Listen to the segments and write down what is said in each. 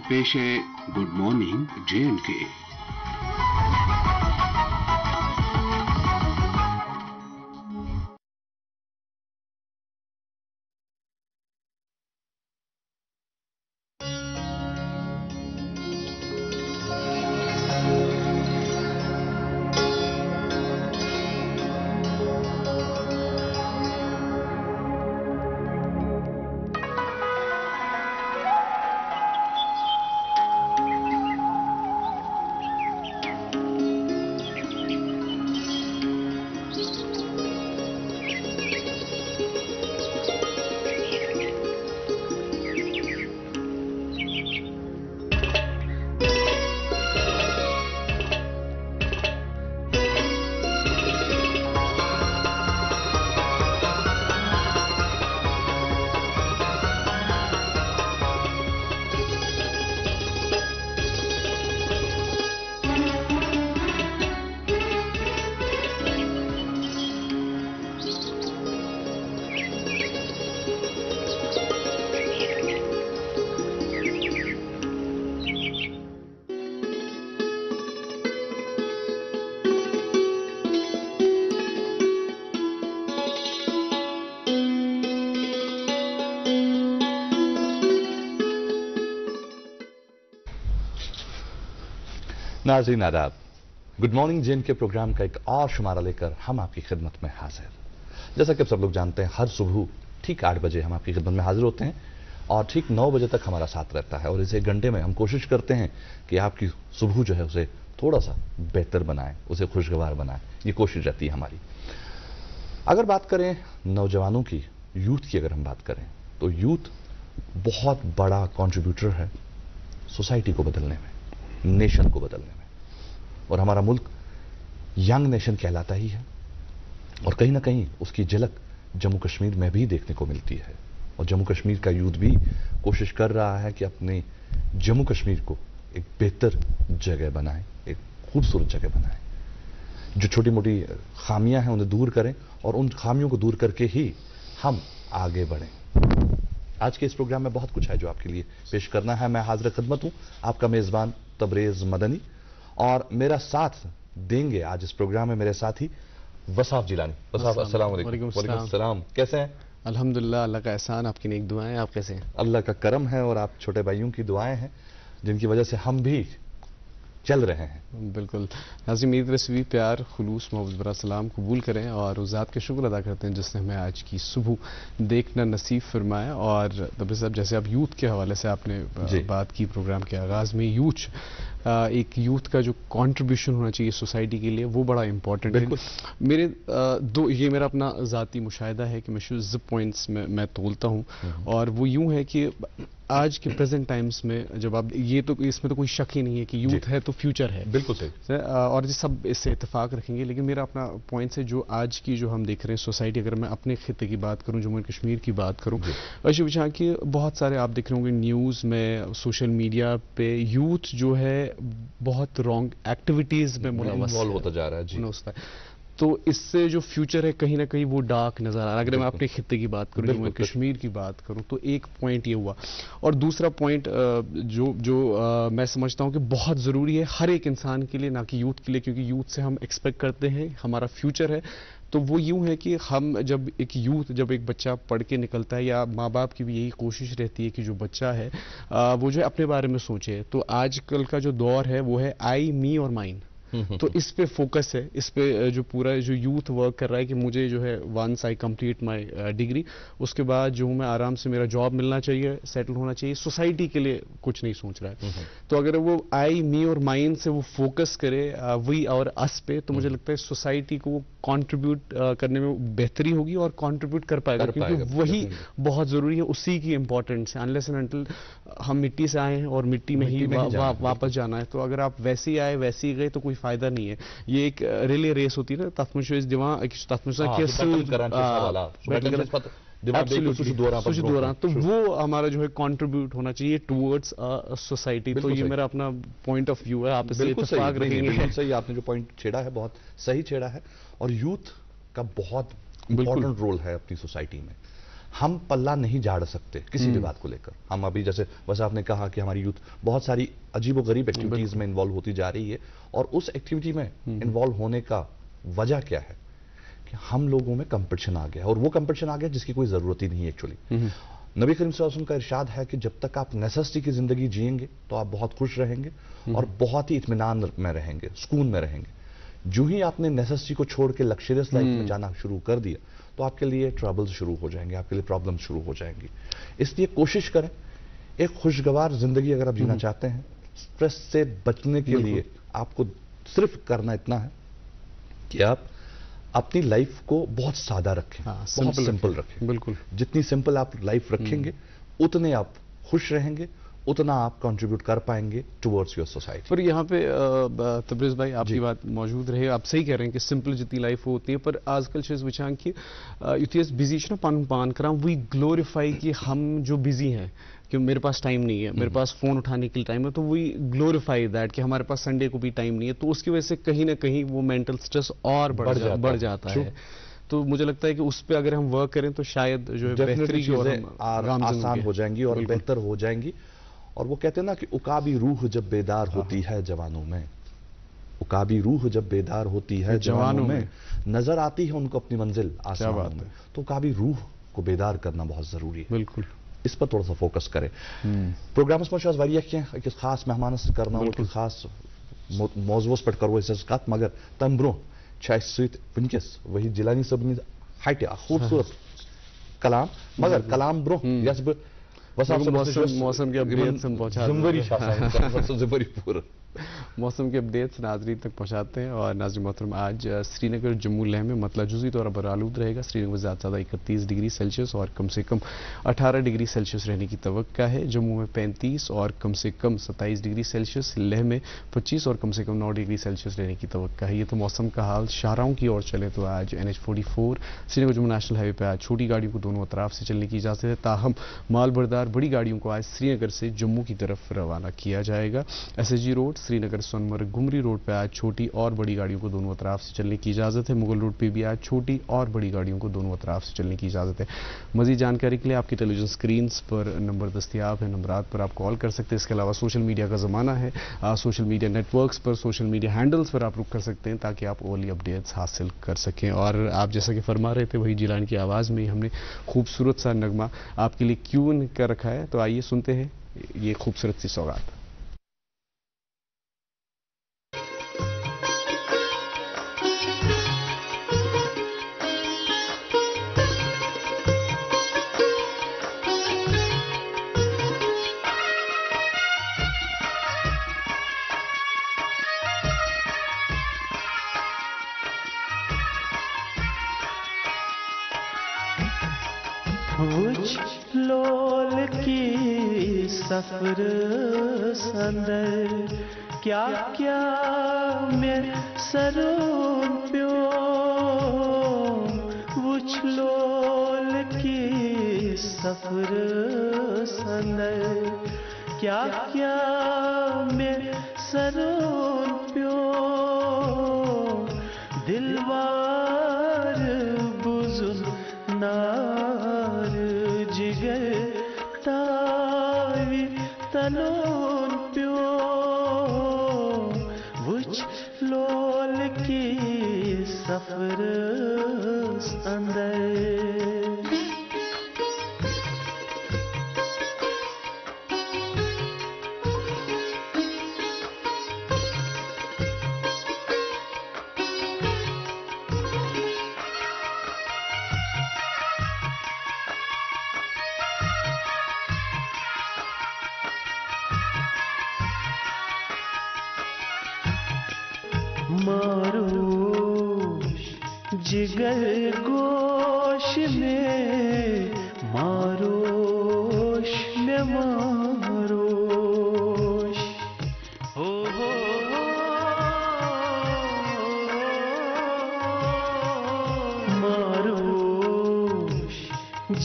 पेश है good morning J&K। नाज़रीन आदाब, गुड मॉर्निंग J&K प्रोग्राम का एक और शुमारा लेकर हम आपकी खिदमत में हाजिर। जैसा कि आप सब लोग जानते हैं, हर सुबह ठीक 8 बजे हम आपकी खिदमत में हाजिर होते हैं और ठीक 9 बजे तक हमारा साथ रहता है। और इस 1 घंटे में हम कोशिश करते हैं कि आपकी सुबह जो है उसे थोड़ा सा बेहतर बनाएं, उसे खुशगवार बनाएं। ये कोशिश रहती है हमारी। अगर बात करें नौजवानों की, यूथ की अगर हम बात करें, तो यूथ बहुत बड़ा कॉन्ट्रीब्यूटर है सोसाइटी को बदलने में, नेशन को बदलने में। और हमारा मुल्क यंग नेशन कहलाता ही है और कहीं ना कहीं उसकी झलक जम्मू कश्मीर में भी देखने को मिलती है। और जम्मू कश्मीर का यूथ भी कोशिश कर रहा है कि अपने जम्मू कश्मीर को एक बेहतर जगह बनाए, एक खूबसूरत जगह बनाए। जो छोटी मोटी खामियां हैं उन्हें दूर करें और उन खामियों को दूर करके ही हम आगे बढ़ें। आज के इस प्रोग्राम में बहुत कुछ है जो आपके लिए पेश करना है। मैं हाजिर खिदमत हूं, आपका मेजबान तबरेज मदनी, और मेरा साथ देंगे आज इस प्रोग्राम में मेरे साथी वसाफ जिलानी। वसाफ, अस्सलाम वालेकुम। वालेकुम सलाम। कैसे हैं? अल्हम्दुलिल्लाह, अल्लाह का एहसान, आपकी नेक दुआएं। आप कैसे हैं? अल्लाह का करम है और आप छोटे भाइयों की दुआएं हैं जिनकी वजह से हम भी चल रहे हैं। बिल्कुल नाज़रीन, मेरी तरफ से भी प्यार, खुलूस, मोहब्बत भरा सलाम कबूल करें और उस ज़ात का शुक्र अदा करते हैं जिसने हमें आज की सुबह देखना नसीब फरमाया। और तब साहब, जैसे आप यूथ के हवाले से आपने बात की प्रोग्राम के आगाज़ में, एक यूथ का जो कंट्रीब्यूशन होना चाहिए सोसाइटी के लिए, वो बड़ा इंपॉर्टेंट है। मेरे ये मेरा अपना ज़ाती मुशाहिदा है कि मैं ज़िप पॉइंट्स में मैं तोलता हूँ, और वो यूँ है कि आज के प्रेजेंट टाइम्स में जब आप ये, तो इसमें तो कोई शक ही नहीं है कि यूथ है तो फ्यूचर है। बिल्कुल सही। और सब इससे इत्तेफाक रखेंगे। लेकिन मेरा अपना पॉइंट है, जो आज की जो हम देख रहे हैं सोसाइटी, अगर मैं अपने खिते की बात करूं, जम्मू कश्मीर की बात करूं, वजह कि बहुत सारे आप देख रहे होंगे न्यूज़ में, सोशल मीडिया पे, यूथ जो है बहुत रॉन्ग एक्टिविटीज़ में मुलव्वस होता जा रहा है। तो इससे जो फ्यूचर है कहीं ना कहीं वो डार्क नजर आ रहा है। अगर मैं अपने खित्ते की बात करूं, जम्मू कश्मीर की बात करूं, तो एक पॉइंट ये हुआ। और दूसरा पॉइंट जो मैं समझता हूं कि बहुत ज़रूरी है हर एक इंसान के लिए, ना कि यूथ के लिए, क्योंकि यूथ से हम एक्सपेक्ट करते हैं हमारा फ्यूचर है। तो वो यूं है कि हम जब एक बच्चा पढ़ के निकलता है, या माँ बाप की भी यही कोशिश रहती है कि जो बच्चा है वो जो है अपने बारे में सोचे। तो आजकल का जो दौर है वो है आई, मी और माइन। तो इस पे फोकस है, इस पे जो पूरा जो यूथ वर्क कर रहा है कि मुझे जो है once I complete my degree, उसके बाद जो मैं आराम से मेरा जॉब मिलना चाहिए, सेटल होना चाहिए, सोसाइटी के लिए कुछ नहीं सोच रहा है। तो अगर वो आई, मी और माइन से वो फोकस करे वी और अस पे, तो मुझे लगता है सोसाइटी को कंट्रीब्यूट करने में बेहतरी होगी और कंट्रीब्यूट कर पाएगा, क्योंकि वही बहुत जरूरी है, उसी की इंपॉर्टेंस है। अनलेस एंड अनटिल हम मिट्टी से आए हैं और मिट्टी में ही वापस जाना है। तो अगर आप वैसे ही आए वैसे ही गए तो कोई फायदा नहीं है। ये एक रिले रेस होती है ना, तो वो हमारा जो है कंट्रीब्यूट होना चाहिए टुवर्ड्स सोसाइटी। तो ये मेरा अपना पॉइंट ऑफ व्यू है, आप इससे इत्तेफाक रखेंगे। बिल्कुल सही, आपने जो पॉइंट छेड़ा है बहुत सही छेड़ा है। और यूथ का बहुत इंपॉर्टेंट रोल है अपनी सोसाइटी में। हम पल्ला नहीं झाड़ सकते किसी भी बात को लेकर। हम अभी जैसे वैसे आपने कहा कि हमारी यूथ बहुत सारी अजीबोगरीब एक्टिविटीज में इन्वॉल्व होती जा रही है, और उस एक्टिविटी में इन्वॉल्व होने का वजह क्या है कि हम लोगों में कंपटीशन आ गया, और वो कंपटीशन आ गया जिसकी कोई जरूरत ही नहीं है एक्चुअली। नबी करीम सल्लल्लाहु अलैहि वसल्लम का इरशाद है कि जब तक आप नेसेसिटी की जिंदगी जिएंगे तो आप बहुत खुश रहेंगे और बहुत ही इत्मीनान में रहेंगे, सुकून में रहेंगे। जो ही आपने नेसेसिटी को छोड़ के लग्जरियस लाइफ में जाना शुरू कर दिया तो आपके लिए ट्रबल्स शुरू हो जाएंगे, आपके लिए प्रॉब्लम शुरू हो जाएंगी। इसलिए कोशिश करें, एक खुशगवार जिंदगी अगर आप जीना चाहते हैं, स्ट्रेस से बचने के लिए आपको सिर्फ करना इतना है कि आप अपनी लाइफ को बहुत सादा रखें, बहुत सिंपल रखें। बिल्कुल, जितनी जितनी सिंपल आप लाइफ रखेंगे उतने आप खुश रहेंगे, उतना आप कंट्रीब्यूट कर पाएंगे टुवर्ड्स योर सोसाइटी। पर यहाँ पे तबरेज भाई आपकी बात मौजूद रहे, आप सही कह रहे हैं कि सिंपल जितनी लाइफ होती है, पर आजकल चीज वुचान कि युथ बिजी ना पन पान करा वी ग्लोरीफाई कि हम जो बिजी हैं, कि मेरे पास टाइम नहीं है, मेरे पास फोन उठाने के लिए टाइम है, तो वी ग्लोरीफाई दैट कि हमारे पास संडे को भी टाइम नहीं है, तो उसकी वजह से कहीं ना कहीं वो मेंटल स्ट्रेस और बढ़ जाता है। तो मुझे लगता है कि उस पर अगर हम वर्क करें तो शायद जो है बेहतरी की ओर आसान हो जाएंगी और बेहतर हो जाएंगी। और वो कहते हैं ना कि उकाबी रूह जब बेदार होती है जवानों में, उकाबी रूह जब बेदार होती है जवानों में, नजर आती है उनको अपनी मंजिल आसमानों में। तो उकाबी रूह को बेदार करना बहुत जरूरी है। बिल्कुल, इस पर थोड़ा सा फोकस करें। प्रोग्रामस में शायद वारिया कह अकिस खास मेहमान करना अकिस खास मौजूस पर करो इस कत, मगर तम ब्रो वनकस वही जिलानी सबनी हाइट खूबसूरत कलाम, मगर कलाम ब्रो यस बस मौसम के अपडेट्स हम मौसम के अपडेट्स नाजरीन तक पहुंचाते हैं। और नाज़रीन मोहतरम, आज श्रीनगर जम्मू लेह में मतला जुज़ी तौर पर आलूद रहेगा। श्रीनगर में ज़्यादा से ज़्यादा 31 डिग्री सेल्सियस और कम से कम 18 डिग्री सेल्सियस रहने की तवक्का है। जम्मू में 35 और कम से कम 27 डिग्री सेल्सियस, लेह में 25 और कम से कम 9 डिग्री सेल्सियस रहने की तवक्का है। ये तो मौसम का हाल। शाहराहों की ओर चले तो आज NH44 Srinagar Jammu national highway पर आज छोटी गाड़ियों को दोनों अतराफ से चलने की इजाज़त है, ताहम माल बरदार बड़ी गाड़ियों को आज श्रीनगर से जम्मू की तरफ रवाना किया जाएगा। SSG रोड श्रीनगर सोनमर्ग गुमरी रोड पर आज छोटी और बड़ी गाड़ियों को दोनों अतराफ से चलने की इजाज़त है। मुगल रोड पे भी आज छोटी और बड़ी गाड़ियों को दोनों अतराफ से चलने की इजाज़त है। मज़ीद जानकारी के लिए आपकी टेलीविजन स्क्रीन पर नंबर दस्तियाब है, नंबरात पर आप कॉल कर सकते हैं। इसके अलावा सोशल मीडिया का ज़माना है, सोशल मीडिया नेटवर्क्स पर, सोशल मीडिया हैंडल्स पर आप रुक कर सकते हैं ताकि आप ओली अपडेट्स हासिल कर सकें। और आप जैसा कि फरमा रहे थे वही जिलान की आवाज़ में हमने खूबसूरत सा नगमा आपके लिए क्यों कर रखा है, तो आइए सुनते हैं ये खूबसूरत सी सौगात। लोल की सफर संदर क्या क्या मैं सरों प्यो वुच लोल की सफर संदर क्या क्या मैं सरों प्यो दिलवार बुजुर्ग नार जिगर तावी तलोन प्यो वुच लोल की सफर अंदर मारोश जिगर गोश में मारोश में मारोश हो मारोश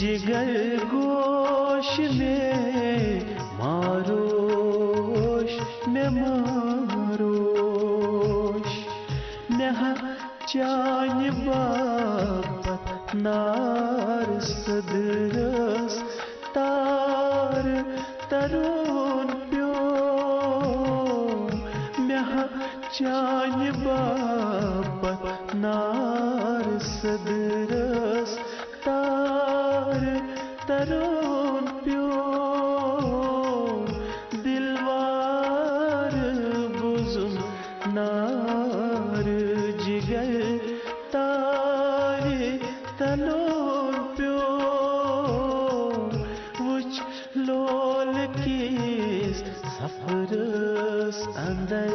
जिगर गोश में मारोश में मारोश चान बापत नार सदरस तार तरुण प्यो म्याह चान बापत नार सदरस तार तरुण प्यो दिलवार बुजुम नार जिगर तारे तलोर प्यो वुच लोल किस सफरस अंदर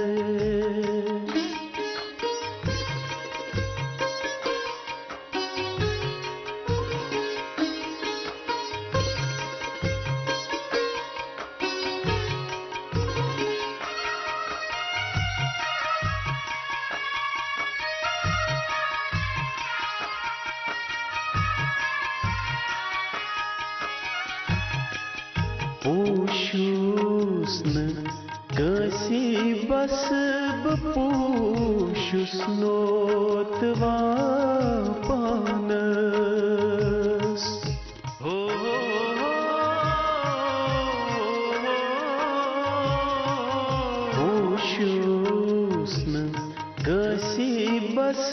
पूशुस्न कसी बस पूशुस नोतवा पानस हो पूशुस्न कसी बस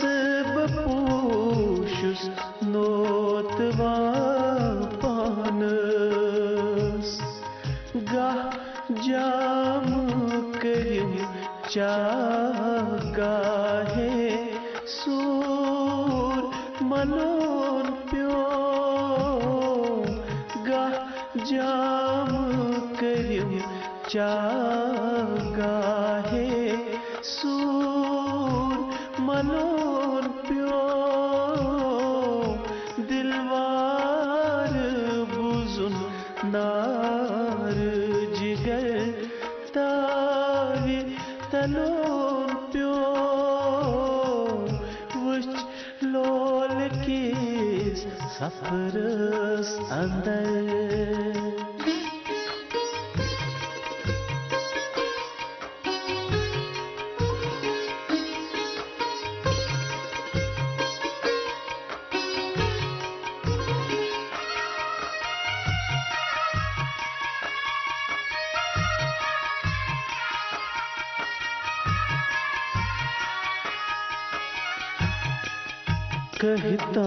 पूशुस नोतवा पानस गाह जाम करिम चागाहे सूर मलोन प्यो गाह जाम करिम चागाहे सूर मलोन प्यो दिलवार बुजुन नार जिगर तारे तलोन प्यो वुच लोल किस सफरस अंदर कहता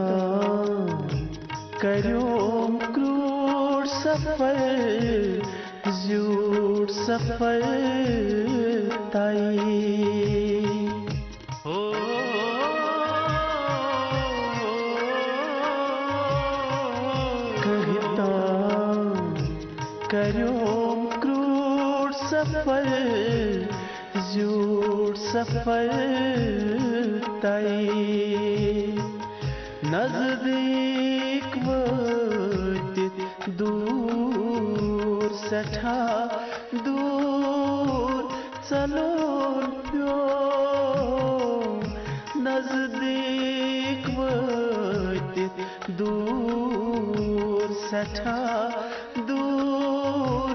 करोम क्रूर सफर झूठ सफर ताई हो कहता करोम क्रूर सफर झूठ सफर ताई नजदीक वतित दूर सठा दूर चलोन प्यो नजदीक वतित दूर सठा दूर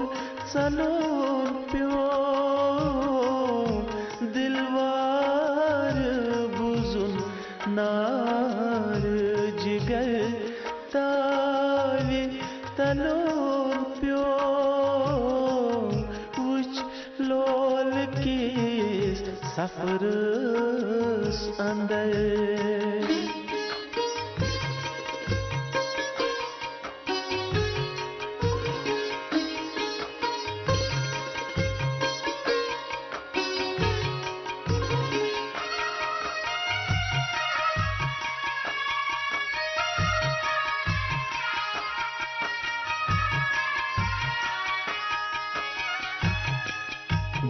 चलोन प्यो दिलवार बुजुन नार जिगर तारे तलोन प्यो वुच लोल किस सफरस अंदर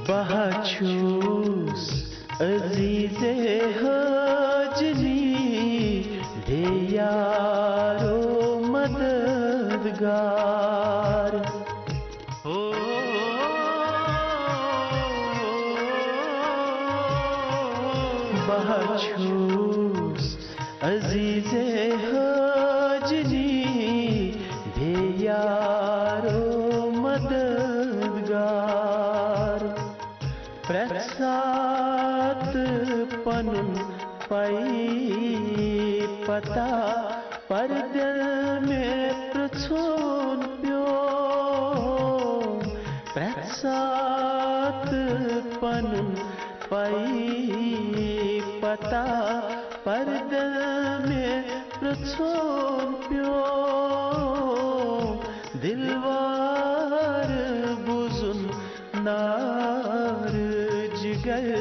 बहाचूस अजीज़े हजनी ढे यारो मददगार हो बहाचूस अजीज़े हजनी ढे यारो मददगार प्रसाद पनुन पई पता पर दिल में प्रचुन प्यो प्रसाद पनुन पाई पता पर दिल में प्रचुन प्यो दिलवार बुजुन नार जिगर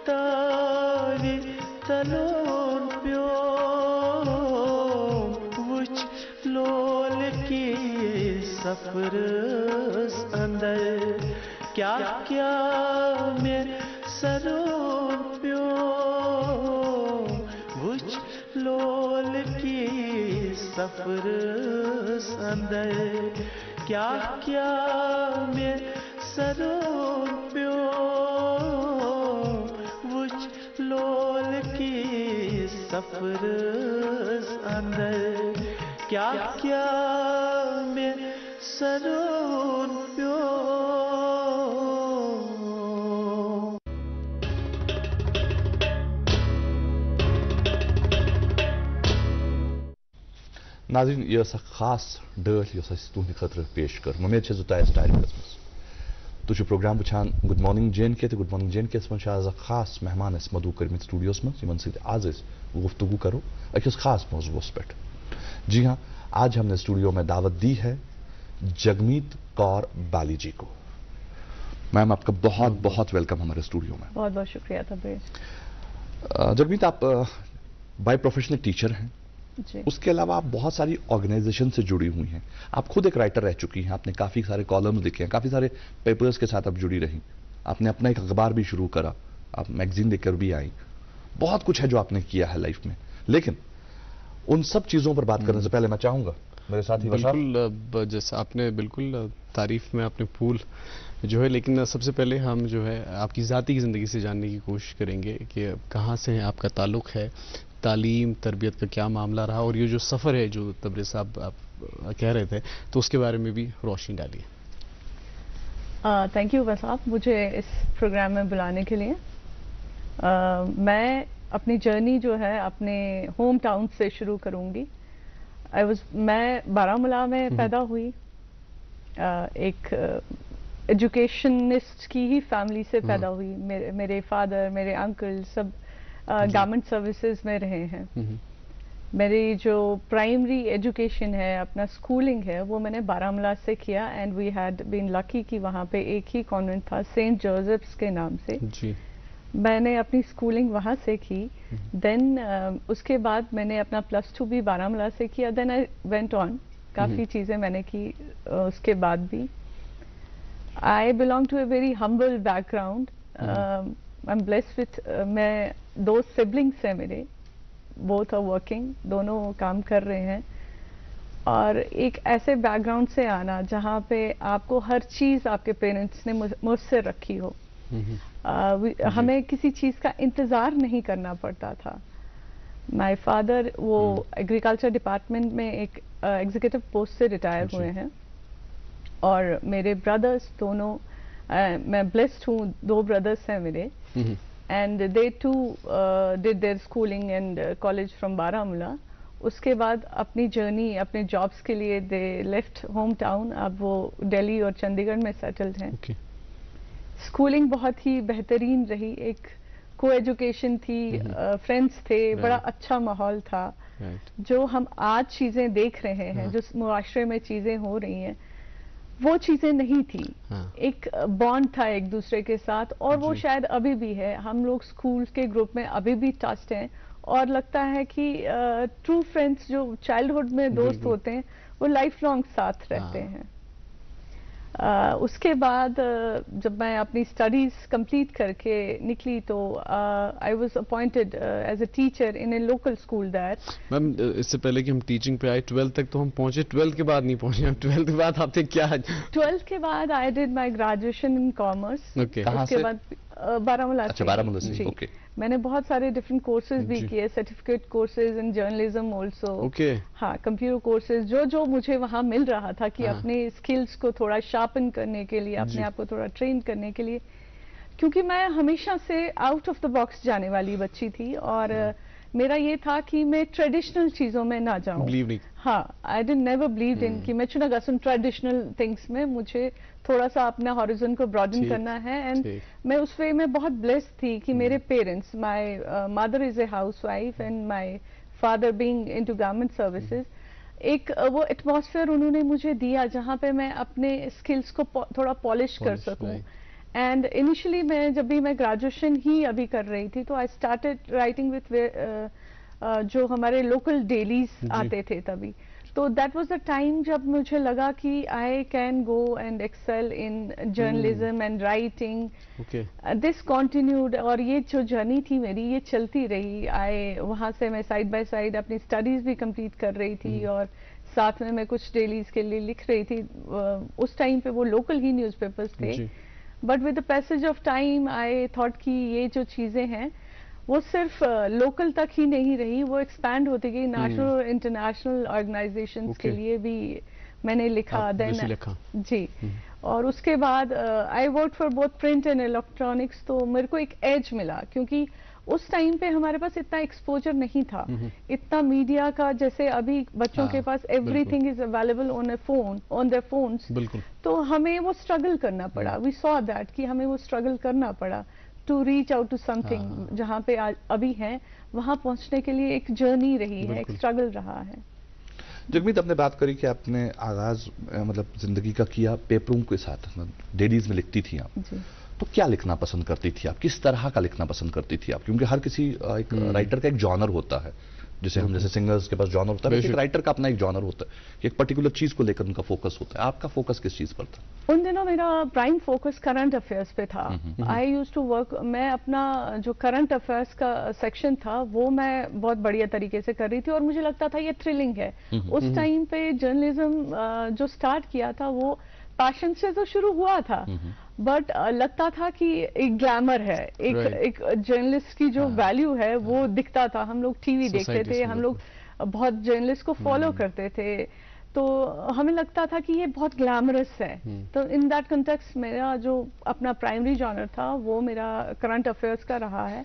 तारी तलोन प्यो वुच लोल के सफर अंदर क्या क्या में सरोन प्यो वुच लोल के सफर अंदर क्या क्या में सरोन प्यो वुच लोल के सफर अंदर क्या क्या में सरोन प्यो नाज़रीन यह खास डल तुंद खतर पेश कर उम्मीद है तुम टाइम तुझ प्रोग्राम वुचान गुड मॉर्निंग JNK तो गुड मॉर्निंग JNK मज आज खास मेहमान मदू कर स्टूडियोस मज आज गुफ्तगू करो अकिस खास मौजूस पे। जी हाँ, आज हमने स्टूडियो में दावत दी है जगमीत कौर बाली जी को। मैम आपका बहुत बहुत वेलकम हमारे स्टूडियो में। बहुत बहुत शुक्रिया तब्रेज़। जगमीत आप बाय प्रोफेशनल टीचर हैं, जी। उसके अलावा आप बहुत सारी ऑर्गेनाइजेशन से जुड़ी हुई हैं। आप खुद एक राइटर रह चुकी हैं, आपने काफ़ी सारे कॉलम्स लिखे हैं, काफ़ी सारे पेपर्स के साथ आप जुड़ी रहीं, आपने अपना एक अखबार भी शुरू करा, आप मैगजीन लेकर भी आई, बहुत कुछ है जो आपने किया है लाइफ में। लेकिन उन सब चीज़ों पर बात करने से पहले मैं चाहूँगा मेरे साथी बिल्कुल जैसा आपने बिल्कुल तारीफ में आपने फूल जो है, लेकिन सबसे पहले हम जो है आपकी ज़ाती ज़िंदगी से जानने की कोशिश करेंगे कि कहाँ से आपका ताल्लुक़ है, तालीम तरबियत का क्या मामला रहा, और ये जो सफ़र है जो तब्रेज़ साहब आप कह रहे थे तो उसके बारे में भी रोशनी डालिए। थैंक यू वसाब मुझे इस प्रोग्राम में बुलाने के लिए। मैं अपनी जर्नी जो है अपने होम टाउन से शुरू करूंगी। मैं बारामूला में पैदा हुई, एक एजुकेशनिस्ट की ही फैमिली से पैदा हुई। मेरे फादर, मेरे अंकल सब गवर्नमेंट सर्विसेज में रहे हैं। मेरी जो प्राइमरी एजुकेशन है, अपना स्कूलिंग है, वो मैंने बारामूला से किया। And we had been lucky कि वहाँ पे एक ही कॉन्वेंट था सेंट जोसेफ्स के नाम से। जी। मैंने अपनी स्कूलिंग वहाँ से की। देन उसके बाद मैंने अपना +2 भी बारामूला से किया। देन आई वेंट ऑन, काफ़ी चीज़ें मैंने की उसके बाद भी। I belong to a very humble background. I am blessed with, मैं 2 सिबलिंग्स हैं मेरे, बोथ आर वर्किंग, दोनों काम कर रहे हैं। और एक ऐसे बैकग्राउंड से आना जहाँ पे आपको हर चीज़ आपके पेरेंट्स ने मुझसे रखी हो। हमें किसी चीज़ का इंतज़ार नहीं करना पड़ता था। माय फादर वो एग्रीकल्चर डिपार्टमेंट में एक एग्जीक्यूटिव पोस्ट से रिटायर हुए हैं, और मेरे ब्रदर्स दोनों, मैं ब्लेस्ड हूँ, 2 ब्रदर्स हैं मेरे, and they too did their schooling and college from Baramulla. उसके बाद अपनी जर्नी, अपने जॉब्स के लिए दे लेफ्ट होम टाउन। अब वो दिल्ली और चंडीगढ़ में सेटल्ड हैं। स्कूलिंग बहुत ही बेहतरीन रही, एक को एजुकेशन थी, फ्रेंड्स थे, बड़ा अच्छा माहौल था। जो हम आज चीज़ें देख रहे हैं, जो मुआशरे में चीज़ें हो रही हैं, वो चीज़ें नहीं थी। एक बॉन्ड था एक दूसरे के साथ, और वो शायद अभी भी है। हम लोग स्कूल के ग्रुप में अभी भी टच्ड हैं, और लगता है कि ट्रू फ्रेंड्स जो चाइल्डहुड में दोस्त होते हैं वो लाइफ लॉन्ग साथ रहते हैं। उसके बाद जब मैं अपनी स्टडीज कंप्लीट करके निकली तो I was appointed as a teacher in a local school that. Ma'am इससे पहले कि हम टीचिंग पे आए, 12th तक तो हम पहुंचे, 12th के बाद नहीं पहुंचे। 12th के बाद आपने क्या? 12th के बाद I did my graduation in commerce. उसके बाद बारामूला। अच्छा, बारामूला से। ओके। मैंने बहुत सारे डिफरेंट कोर्सेज भी किए, certificate courses in journalism also. Okay. हाँ, कंप्यूटर कोर्सेज, जो मुझे वहाँ मिल रहा था कि अपने स्किल्स को थोड़ा शार्पन करने के लिए, अपने आप को थोड़ा ट्रेन करने के लिए, क्योंकि मैं हमेशा से आउट ऑफ द बॉक्स जाने वाली बच्ची थी, और मेरा ये था कि मैं ट्रेडिशनल चीजों में ना जाऊं। बिलीव नहीं। हाँ, I did never believe in कि मैं चुना गसन ट्रेडिशनल थिंग्स में, मुझे थोड़ा सा अपना हॉरिजन को ब्रॉडन करना है। एंड मैं उस वे में बहुत ब्लेस्ड थी कि मेरे parents, my mother is a housewife and my father being into government services, एक वो एटमॉस्फेयर उन्होंने मुझे दिया जहाँ पे मैं अपने स्किल्स को थोड़ा पॉलिश कर सकूं। एंड इनिशियली मैं जब भी मैं ग्रेजुएशन ही अभी कर रही थी, तो आई स्टार्टेड राइटिंग विथ जो हमारे लोकल डेलीज आते थे तभी। तो दैट वाज द टाइम जब मुझे लगा कि I can go and excel in journalism and writing. This continued, और ये जो जर्नी थी मेरी ये चलती रही। वहां से मैं साइड बाय साइड अपनी स्टडीज भी कंप्लीट कर रही थी और साथ में मैं कुछ डेलीज के लिए लिख रही थी। उस टाइम पे वो लोकल ही न्यूज़पेपर्स थे, but with the passage of time I thought कि ये जो चीजें हैं वो सिर्फ लोकल तक ही नहीं रही, वो एक्सपैंड होती गई नेशनल इंटरनेशनल ऑर्गेनाइजेशंस के लिए भी मैंने लिखा। देन जी, और उसके बाद I work for both print and electronics. तो मेरे को एक एज मिला, क्योंकि उस टाइम पे हमारे पास इतना एक्सपोजर नहीं था, इतना मीडिया का, जैसे अभी बच्चों के पास everything is available on a phone, on their phones. तो हमें वो स्ट्रगल करना पड़ा। वी सॉ दैट कि हमें वो स्ट्रगल करना पड़ा to reach out to something. जहाँ पे अभी हैं वहां पहुंचने के लिए एक जर्नी रही है, एक स्ट्रगल रहा है। जगमीत, आपने बात करी कि आपने आगाज मतलब जिंदगी का किया पेपरों के साथ, डेलीज में लिखती थी आप। जी। तो क्या लिखना पसंद करती थी आप, किस तरह का लिखना पसंद करती थी आप? क्योंकि हर किसी एक राइटर का एक जॉनर होता है, जैसे हम जैसे सिंगर्स के पास जॉनर होता है, एक राइटर का अपना एक जॉनर होता है, एक पर्टिकुलर चीज को लेकर उनका फोकस होता है। आपका फोकस किस चीज पर था? उन दिनों मेरा प्राइम फोकस करंट अफेयर्स पे था। आई यूज्ड टू वर्क, मैं अपना जो करंट अफेयर्स का सेक्शन था वो मैं बहुत बढ़िया तरीके से कर रही थी और मुझे लगता था ये थ्रिलिंग है। उस टाइम पे जर्नलिज्म जो स्टार्ट किया था वो पैशन से तो शुरू हुआ था, बट लगता था कि एक ग्लैमर है, एक जर्नलिस्ट की जो वैल्यू है वो दिखता था। हम लोग टीवी देखते थे, हम लोग बहुत जर्नलिस्ट को फॉलो करते थे, तो हमें लगता था कि ये बहुत ग्लैमरस है। तो इन दैट कंटेक्स्ट मेरा जो अपना प्राइमरी जॉनर था वो मेरा करंट अफेयर्स का रहा है।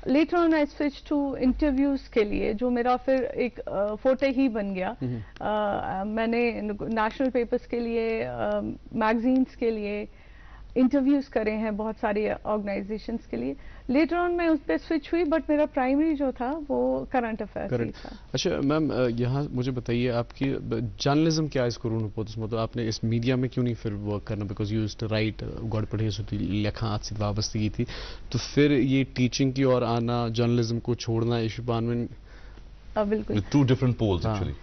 Later on I switch to interviews के लिए, जो मेरा फिर एक फोटे ही बन गया। मैंने नेशनल पेपर्स के लिए, मैगजीन्स के लिए इंटरव्यूज करे हैं, बहुत सारी ऑर्गेनाइजेशंस के लिए। लेटर ऑन मैं उस पर स्विच हुई, बट मेरा प्राइमरी जो था वो करंट अफेयर्स ही था। अच्छा मैम, यहाँ मुझे बताइए आपकी जर्नलिज्म क्या इसको रूण होतं, मतलब आपने इस मीडिया में क्यों नहीं फिर वर्क करना? बिकॉज यूज्ड टू राइट, गॉड पढ़ेस होती, लेखा से वाबस्तगी थी, तो फिर ये टीचिंग की ओर आना, जर्नलिज्म को छोड़ना, इशुपान में बिल्कुल two different poles actually.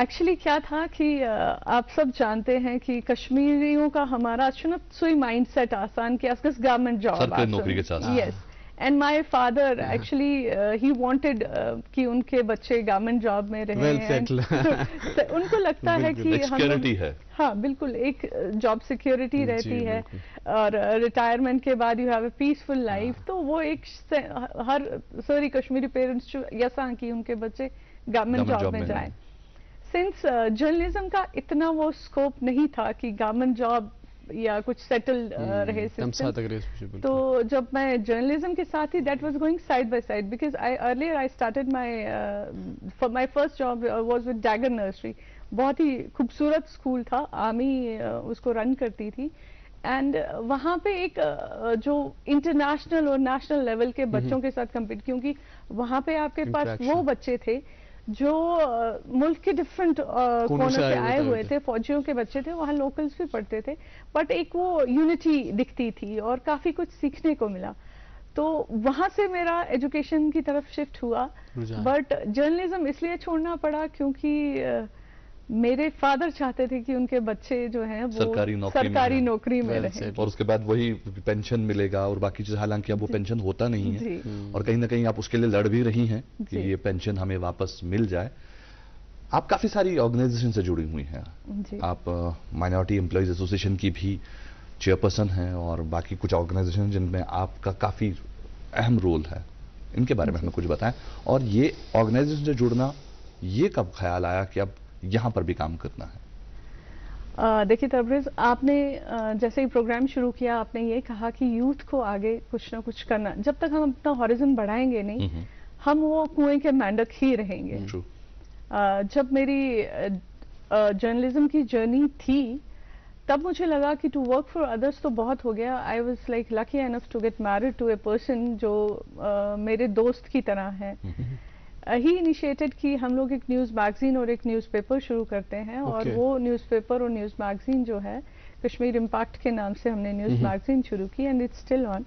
Actually क्या था कि आप सब जानते हैं कि कश्मीरियों का हमारा सुई माइंड सेट आसान कि असकस गवर्नमेंट जॉब, सरकारी नौकरी के साथ। Yes, and my father actually he wanted कि उनके बच्चे गवर्नमेंट जॉब में रहे। तो उनको लगता है कि सिक्योरिटी है। हाँ बिल्कुल, एक जॉब सिक्योरिटी रहती है और रिटायरमेंट के बाद you have a peaceful life. तो वो एक हर सारी कश्मीरी पेरेंट्स यसा कि उनके बच्चे गवर्नमेंट जॉब में जाएं। सिंस जर्नलिज्म का इतना वो स्कोप नहीं था कि गवर्नमेंट जॉब या कुछ सेटल रहे सिस्टम, तो जब मैं जर्नलिज्म के साथ ही that was going side by side, because earlier I started my first job was with Dagger nursery. बहुत ही खूबसूरत स्कूल था, आर्मी उसको रन करती थी। एंड वहाँ पे एक जो इंटरनेशनल और नेशनल लेवल के बच्चों के साथ कम्पीट, क्योंकि वहाँ पे आपके पास वो बच्चे थे जो मुल्क के डिफरेंट कोनों से आए हुए थे, फौजियों के बच्चे थे, वहाँ लोकल्स भी पढ़ते थे, बट एक वो यूनिटी दिखती थी और काफी कुछ सीखने को मिला। तो वहां से मेरा एजुकेशन की तरफ शिफ्ट हुआ, बट जर्नलिज्म इसलिए छोड़ना पड़ा क्योंकि मेरे फादर चाहते थे कि उनके बच्चे जो हैं वो सरकारी नौकरी में रहें, और उसके बाद वही पेंशन मिलेगा और बाकी चीज। हालांकि अब वो पेंशन होता नहीं है और कहीं ना कहीं आप उसके लिए लड़ भी रही हैं कि ये पेंशन हमें वापस मिल जाए। आप काफी सारी ऑर्गेनाइजेशन से जुड़ी हुई हैं, आप माइनॉरिटी एम्प्लॉइज एसोसिएशन की भी चेयरपर्सन हैं और बाकी कुछ ऑर्गेनाइजेशन जिनमें आपका काफी अहम रोल है, इनके बारे में हमें कुछ बताएं। और ये ऑर्गेनाइजेशन से जुड़ना, ये कब ख्याल आया कि अब यहां पर भी काम करना है? देखिए तबरेज, आपने जैसे ही प्रोग्राम शुरू किया आपने ये कहा कि यूथ को आगे कुछ ना कुछ करना, जब तक हम अपना हॉरिजन बढ़ाएंगे नहीं, हम वो कुएं के मेंढक ही रहेंगे। True. जब मेरी जर्नलिज्म की जर्नी थी तब मुझे लगा कि टू वर्क फॉर अदर्स तो बहुत हो गया। I was like lucky enough to get married to a person जो मेरे दोस्त की तरह है। ही इनिशिएटेड कि हम लोग एक न्यूज़ मैगजीन और एक न्यूज़पेपर शुरू करते हैं और वो न्यूज़पेपर और न्यूज़ मैगजीन जो है कश्मीर इम्पैक्ट के नाम से हमने न्यूज़ मैगजीन शुरू की and it's still on.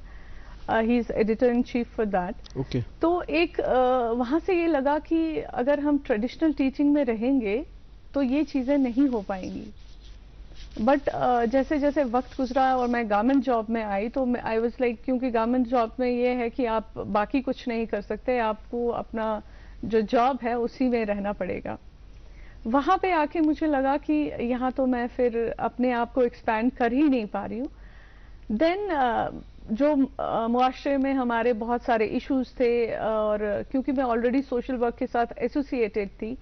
He is editor in chief for that. तो एक वहाँ से ये लगा कि अगर हम ट्रेडिशनल टीचिंग में रहेंगे तो ये चीज़ें नहीं हो पाएंगी। बट जैसे जैसे वक्त गुजरा और मैं गवर्नमेंट जॉब में आई तो आई वाज लाइक, क्योंकि गवर्नमेंट जॉब में ये है कि आप बाकी कुछ नहीं कर सकते, आपको अपना जो जॉब है उसी में रहना पड़ेगा। वहाँ पे आके मुझे लगा कि यहाँ तो मैं फिर अपने आप को एक्सपैंड कर ही नहीं पा रही हूँ। देन जो मुआशरे में हमारे बहुत सारे इश्यूज थे और क्योंकि मैं ऑलरेडी सोशल वर्क के साथ एसोसिएटेड थी,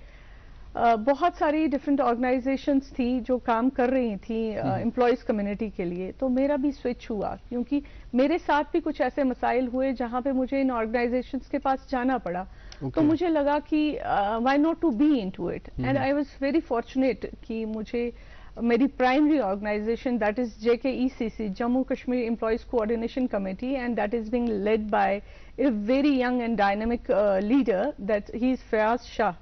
बहुत सारी डिफरेंट ऑर्गेनाइजेशंस थी जो काम कर रही थी एम्प्लॉयज कम्युनिटी के लिए, तो मेरा भी स्विच हुआ क्योंकि मेरे साथ भी कुछ ऐसे मसाइल हुए जहां पे मुझे इन ऑर्गेनाइजेशंस के पास जाना पड़ा। तो मुझे लगा कि why not to be into it and I was very fortunate कि मुझे मेरी primary organisation that is JKECC, Jammu Kashmir employees coordination committee, and that is being led by a very young and dynamic leader that he is Fayaz Shah.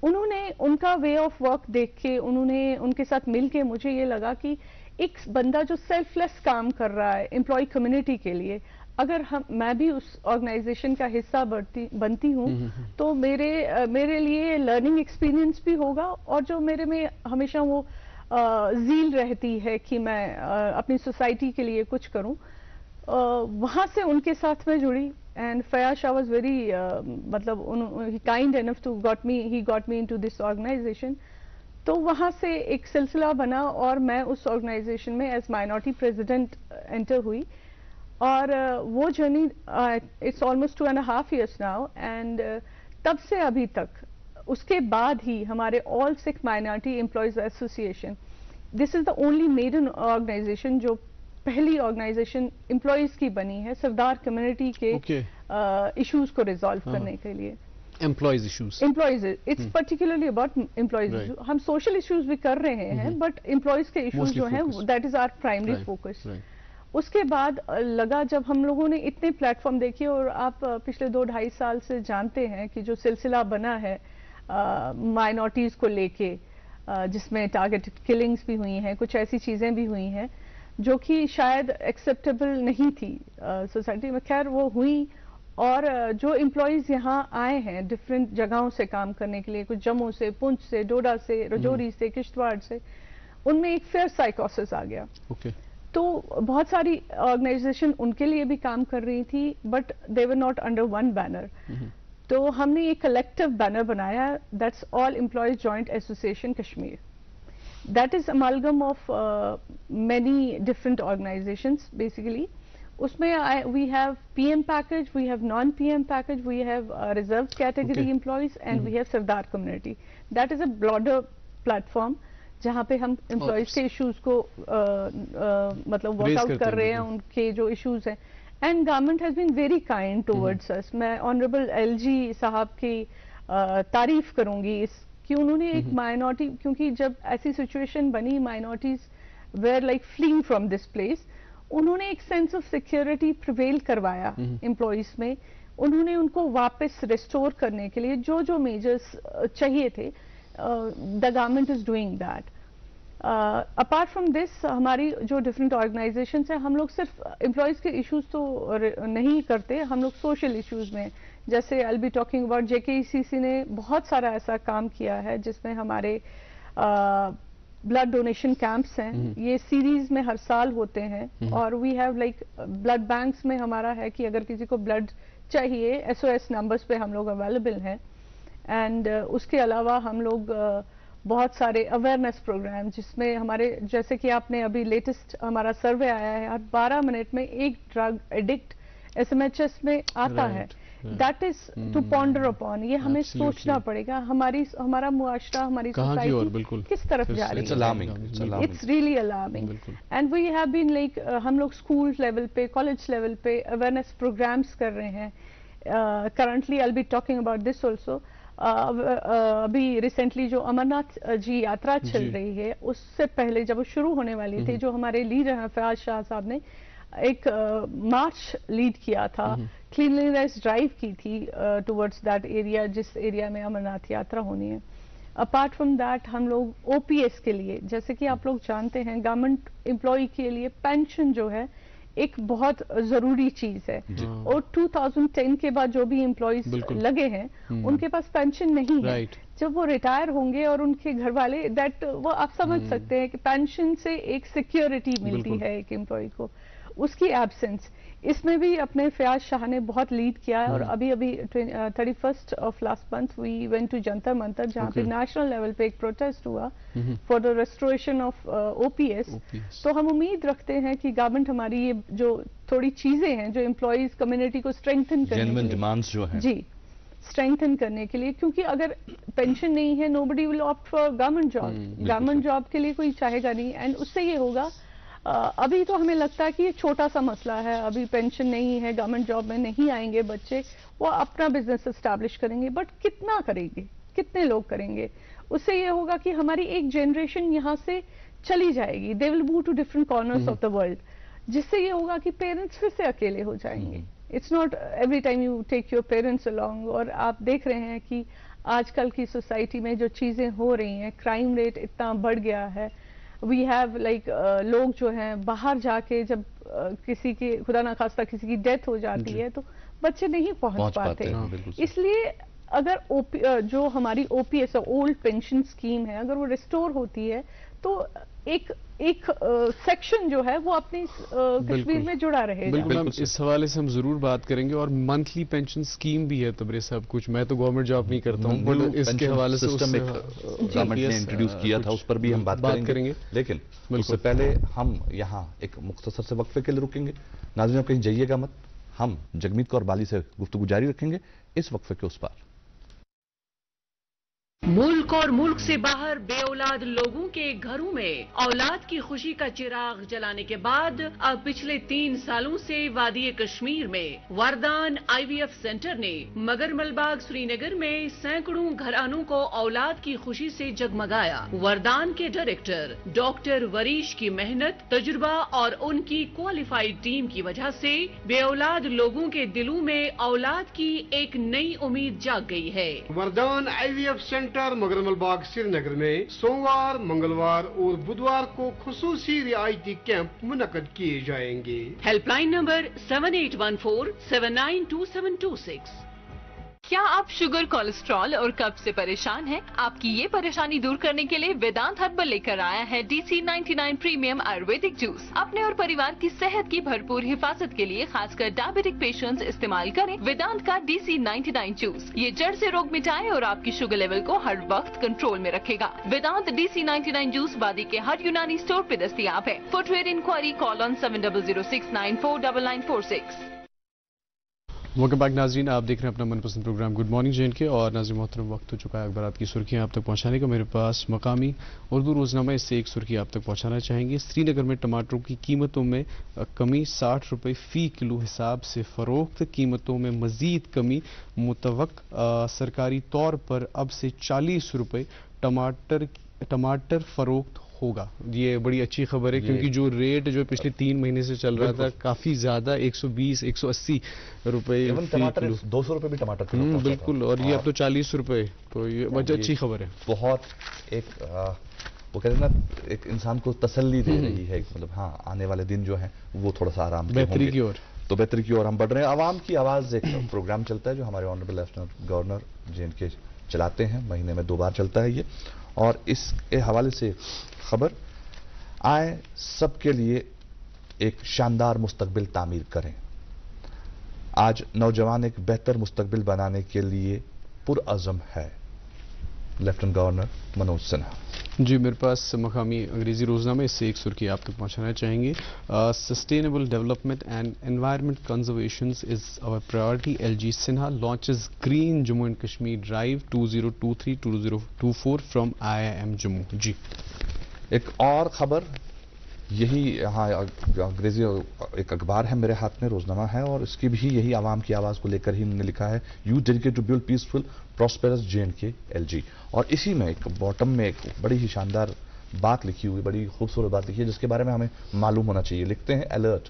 उन्होंने उनका way of work देख के, उन्होंने उनके साथ मिलके मुझे ये लगा कि एक बंदा जो सेल्फलेस काम कर रहा है एम्प्लॉय कम्युनिटी के लिए, अगर मैं भी उस ऑर्गेनाइजेशन का हिस्सा बनती हूँ तो मेरे लिए लर्निंग एक्सपीरियंस भी होगा और जो मेरे में हमेशा वो ज़ील रहती है कि मैं अपनी सोसाइटी के लिए कुछ करूँ, वहाँ से उनके साथ मैं जुड़ी। And Fayaz Shah was very मतलब kind enough to he got me into this organisation. तो वहाँ से एक सिलसिला बना और मैं उस ऑर्गेनाइजेशन में एज माइनॉरिटी प्रेसिडेंट एंटर हुई और वो journey it's almost 2.5 years now and तब से अभी तक, उसके बाद ही हमारे all Sikh minority employees association, this is the only maiden organisation जो पहली ऑर्गेनाइजेशन एम्प्लॉयज की बनी है सरदार कम्युनिटी के इश्यूज को रिजॉल्व करने के लिए। Employees issues, it's particularly about employees issues. हम सोशल इश्यूज भी कर रहे हैं बट एम्प्लॉयज के इश्यूज जो हैं that is our primary focus. उसके बाद लगा जब हम लोगों ने इतने प्लेटफॉर्म देखे और आप पिछले 2-2.5 साल से जानते हैं कि जो सिलसिला बना है माइनॉरिटीज को लेके, जिसमें टारगेटेड किलिंग्स भी हुई हैं, कुछ ऐसी चीजें भी हुई हैं जो कि शायद एक्सेप्टेबल नहीं थी सोसाइटी में, खैर वो हुई। और जो एम्प्लॉयज यहाँ आए हैं डिफरेंट जगहों से काम करने के लिए, कुछ जम्मू से, पुंछ से, डोडा से, रजौरी से, किश्तवाड़ से, उनमें एक फेयर साइकोसिस आ गया। तो बहुत सारी ऑर्गेनाइजेशन उनके लिए भी काम कर रही थी but they were not under one banner. तो हमने एक कलेक्टिव बैनर बनाया, that's all employees joint association Kashmir. That is amalgam of many different organizations basically. उसमें we have PM package, we have non-PM package, we have reserved category employees and we have Sardar community. That is a broader platform जहाँ पे हम employees के issues को मतलब work out कर रहे हैं, उनके जो issues हैं। And government has been very kind towards us. मैं Honorable LG साहब की तारीफ करूँगी इस कि उन्होंने एक माइनॉरिटी, क्योंकि जब ऐसी सिचुएशन बनी minorities were like fleeing from this place, उन्होंने एक सेंस ऑफ सिक्योरिटी प्रिवेल करवाया एम्प्लॉयज में। उन्होंने उनको वापस रिस्टोर करने के लिए जो जो मेजर्स चाहिए थे, the government is doing that. Apart from this हमारी जो डिफरेंट ऑर्गेनाइजेशंस हैं, हम लोग सिर्फ एम्प्लॉयज के इश्यूज तो नहीं करते, हम लोग सोशल इश्यूज में, जैसे आई बी टॉकिंग अबाउट JKECC ने बहुत सारा ऐसा काम किया है जिसमें हमारे ब्लड डोनेशन कैंप्स हैं, ये सीरीज में हर साल होते हैं और we have like blood banks में हमारा है कि अगर किसी को ब्लड चाहिए SOS नंबर्स पे हम लोग अवेलेबल हैं। एंड उसके अलावा हम लोग बहुत सारे अवेयरनेस प्रोग्राम जिसमें हमारे, जैसे कि आपने अभी लेटेस्ट हमारा सर्वे आया है, हर 12 मिनट में एक ड्रग एडिक्ट SMHS में आता है। That is to ponder upon, ये हमें सोचना पड़ेगा हमारा मुआशरा, हमारी सोसाइटी किस तरफ जा रही है। It's really alarming and we have been like, हम लोग स्कूल लेवल पे, कॉलेज लेवल पे अवेयरनेस प्रोग्राम्स कर रहे हैं। currently I'll be talking about this also. अभी रिसेंटली जो अमरनाथ जी यात्रा चल रही है, उससे पहले जब वो शुरू होने वाली थी, जो हमारे लीडर हैं फयाज शाह साहब ने एक मार्च लीड किया था, क्लीनलीनेस ड्राइव की थी टुवर्ड्स दैट एरिया, जिस एरिया में अमरनाथ यात्रा होनी है. अपार्ट फ्रॉम दैट हम लोग ओपीएस के लिए, जैसे कि आप लोग जानते हैं, गवर्नमेंट एम्प्लॉय के लिए पेंशन जो है एक बहुत जरूरी चीज है. और 2010 के बाद जो भी एम्प्लॉयज लगे हैं उनके पास पेंशन नहीं है. जब वो रिटायर होंगे और उनके घर वाले दैट वो आप समझ सकते हैं कि पेंशन से एक सिक्योरिटी मिलती है एक एम्प्लॉय को, उसकी एब्सेंस. इसमें भी अपने फयाज शाह ने बहुत लीड किया है. और अभी 31st of last month we went to Jantar Mantar, जहाँ पे नेशनल लेवल पे एक प्रोटेस्ट हुआ for the restoration of OPS. तो हम उम्मीद रखते हैं कि गवर्नमेंट हमारी ये जो थोड़ी चीजें हैं जो एम्प्लॉयज कम्युनिटी को स्ट्रेंथन करने डिमांड्स जो है जी स्ट्रेंथन करने के लिए, क्योंकि अगर पेंशन नहीं है nobody will opt for government job. Government job के लिए कोई चाहेगा नहीं. एंड उससे ये होगा, अभी तो हमें लगता है कि ये छोटा सा मसला है, अभी पेंशन नहीं है, गवर्नमेंट जॉब में नहीं आएंगे बच्चे, वो अपना बिजनेस एस्टैब्लिश करेंगे. बट कितना करेंगे, कितने लोग करेंगे? उससे ये होगा कि हमारी एक जनरेशन यहाँ से चली जाएगी, they will move to different corners of the world, जिससे ये होगा कि पेरेंट्स फिर से अकेले हो जाएंगे. It's not every time you take your parents along. और आप देख रहे हैं कि आजकल की सोसाइटी में जो चीजें हो रही हैं, क्राइम रेट इतना बढ़ गया है. वी हैव लाइक लोग जो हैं बाहर जाके जब किसी की खुदा ना खास्ता किसी की डेथ हो जाती है तो बच्चे नहीं पहुंच पाते. इसलिए अगर जो हमारी ओपीएस ओल्ड पेंशन स्कीम है, अगर वो रिस्टोर होती है तो एक सेक्शन जो है वो अपनी कश्मीर में जुड़ा रहेगा. बिल्कुल, इस हवाले से हम जरूर बात करेंगे. और मंथली पेंशन स्कीम भी है तबरे सब कुछ. मैं तो गवर्नमेंट जॉब नहीं करता हूँ, बट इसके हवाले से गवर्नमेंट ने इंट्रोड्यूस किया था, उस पर भी हम बात करेंगे. लेकिन उससे पहले हम यहाँ एक मुख्तसर से वक्फे के लिए रुकेंगे. नाज़रीन, आप कहीं जाइएगा मत, हम जगमीत कौर बाली से गुफ्तगू जारी रखेंगे इस वक्फे के उस पार. मुल्क और मुल्क से बाहर बेऔलाद लोगों के घरों में औलाद की खुशी का चिराग जलाने के बाद अब पिछले 3 सालों से वादी कश्मीर में वरदान आईवीएफ सेंटर ने मगरमलबाग श्रीनगर में सैकड़ों घरानों को औलाद की खुशी से जगमगाया. वरदान के डायरेक्टर डॉक्टर वरीश की मेहनत, तजुर्बा और उनकी क्वालिफाइड टीम की वजह से बेऔलाद लोगों के दिलों में औलाद की एक नई उम्मीद जाग गई है. वरदान आईवीएफ सेंटर मगरमलबाग श्रीनगर में सोमवार, मंगलवार और बुधवार को खुसूसी रियायती कैंप मुनक्कद किए जाएंगे. Helpline number 7814792726. क्या आप शुगर, कोलेस्ट्रॉल और कब्ज से परेशान हैं? आपकी ये परेशानी दूर करने के लिए वेदांत हर्बल लेकर आया है DC-99 प्रीमियम आयुर्वेदिक जूस. अपने और परिवार की सेहत की भरपूर हिफाजत के लिए खासकर डायबिटिक पेशेंट्स इस्तेमाल करें वेदांत का DC-99 जूस. ये जड़ से रोग मिटाए और आपकी शुगर लेवल को हर वक्त कंट्रोल में रखेगा. वेदांत DC-99 जूस वादी के हर यूनानी स्टोर पे दस्तयाब है. For trade inquiry call on 7006949946. Welcome back नाजरीन, आप देख रहे हैं अपना मनपसंद प्रोग्राम गुड मॉर्निंग JNK. और नाज़रीन मोहतरम, वक्त हो चुका है अखबारात की सुर्खियां आप तक पहुंचाने का. मेरे पास मकामी उर्दू रोजनामा, इससे एक सुर्खी आप तक पहुंचाना चाहेंगे. श्रीनगर में टमाटरों की कीमतों में कमी, 60 रुपये फी किलो हिसाब से फरोख्त. कीमतों में मजीद कमी मुतवक्का. सरकारी तौर पर अब से 40 रुपये टमाटर फरोख्त होगा. ये बड़ी अच्छी खबर है, क्योंकि जो रेट जो पिछले 3 महीने से चल रहा था काफी ज्यादा, 120-180 रुपए, टमाटर 200 रुपए भी टमाटर किलो. बिल्कुल, और ये अब तो 40 रुपए. तो ये बहुत अच्छी खबर है. बहुत एक वो कहते हैं ना, एक इंसान को तसल्ली दे रही है. मतलब हाँ, आने वाले दिन जो है वो थोड़ा सा आराम बेहतरी की ओर, तो बेहतरी की ओर हम बढ़ रहे हैं. आवाम की आवाज एक प्रोग्राम चलता है जो हमारे ऑनरेबल लेफ्टिनेंट गवर्नर JNK चलाते हैं. महीने में 2 बार चलता है ये. और इस हवाले से खबर, आए सबके लिए एक शानदार मुस्तकबिल तामीर करें. आज नौजवान एक बेहतर मुस्तकबिल बनाने के लिए पुरअज़म है. Lieutenant governor Manoj Sinha ji. मेरे पास मकामी अंग्रेजी रोजनामे, इससे एक सुर्खी आप तक पहुंचाना चाहेंगे. Sustainable development and environment conservation is our priority. LG Sinha launches green Jammu and Kashmir drive 2023-2024 from IIM Jammu. जी. एक और खबर, यही यहाँ अंग्रेजी एक अखबार है मेरे हाथ में, रोजनामा है, और इसकी भी यही आवाम की आवाज़ को लेकर ही उन्होंने लिखा है, you dedicate to build peaceful prosperous JNK LG। और इसी में एक बॉटम में एक बड़ी ही शानदार बात लिखी हुई, बड़ी खूबसूरत बात लिखी है जिसके बारे में हमें मालूम होना चाहिए। लिखते हैं, alert,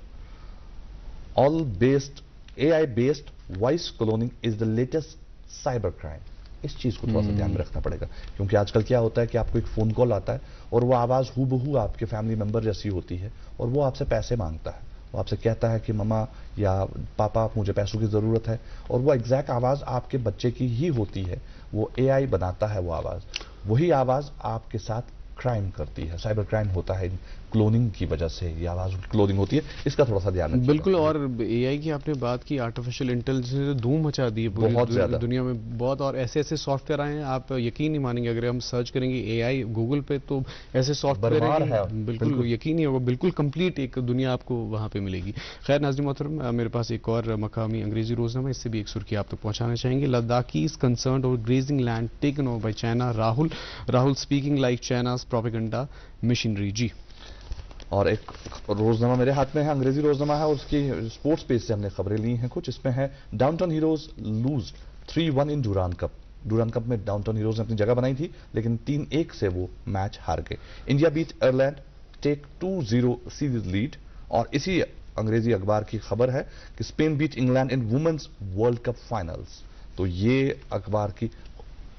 all based AI based voice cloning is the latest cyber crime. इस चीज को थोड़ा सा ध्यान में रखना पड़ेगा, क्योंकि आजकल क्या होता है कि आपको एक फोन कॉल आता है और वो आवाज हूबहू आपके फैमिली मेंबर जैसी होती है और वो आपसे पैसे मांगता है, वो आपसे कहता है कि मम्मा या पापा मुझे पैसों की जरूरत है, और वो एग्जैक्ट आवाज आपके बच्चे की ही होती है, वो AI बनाता है वो आवाज, वही आवाज आपके साथ क्राइम करती है, साइबर क्राइम होता है क्लोनिंग की वजह से, ये आवाज क्लोनिंग होती है, इसका थोड़ा सा ध्यान रखिए। बिल्कुल, और AI की आपने बात की, आर्टिफिशियल इंटेलिजेंस ने धूम मचा दी है बहुत ज्यादा दुनिया में बहुत, और ऐसे ऐसे सॉफ्टवेयर आए हैं, आप यकीन नहीं मानेंगे, अगर हम सर्च करेंगे AI गूगल पे तो ऐसे सॉफ्टवेयर है, बिल्कुल यकीन नहीं होगा, बिल्कुल कंप्लीट एक दुनिया आपको वहां पे मिलेगी। खैर नाज़रीन मोहतरम, मेरे पास एक और मकामी अंग्रेजी रोजनामा, इससे भी एक सुर्खी आप तक पहुंचाना चाहेंगे। Ladakhis concerned over grazing land taken over by China, Rahul speaking like China's propaganda machinery. जी, और एक रोजनामा मेरे हाथ में है, अंग्रेजी रोजनामा है, और उसकी स्पोर्ट्स पेज से हमने खबरें ली हैं कुछ। इसमें है, डाउनटाउन हीरोज लूज 3-1 इन डुरान कप। डुरान कप में डाउनटाउन हीरोज ने अपनी जगह बनाई थी, लेकिन 3-1 से वो मैच हार गए। India beat Ireland, take 2-0 series lead. और इसी अंग्रेजी अखबार की खबर है कि Spain beat England in women's world cup finals. तो ये अखबार की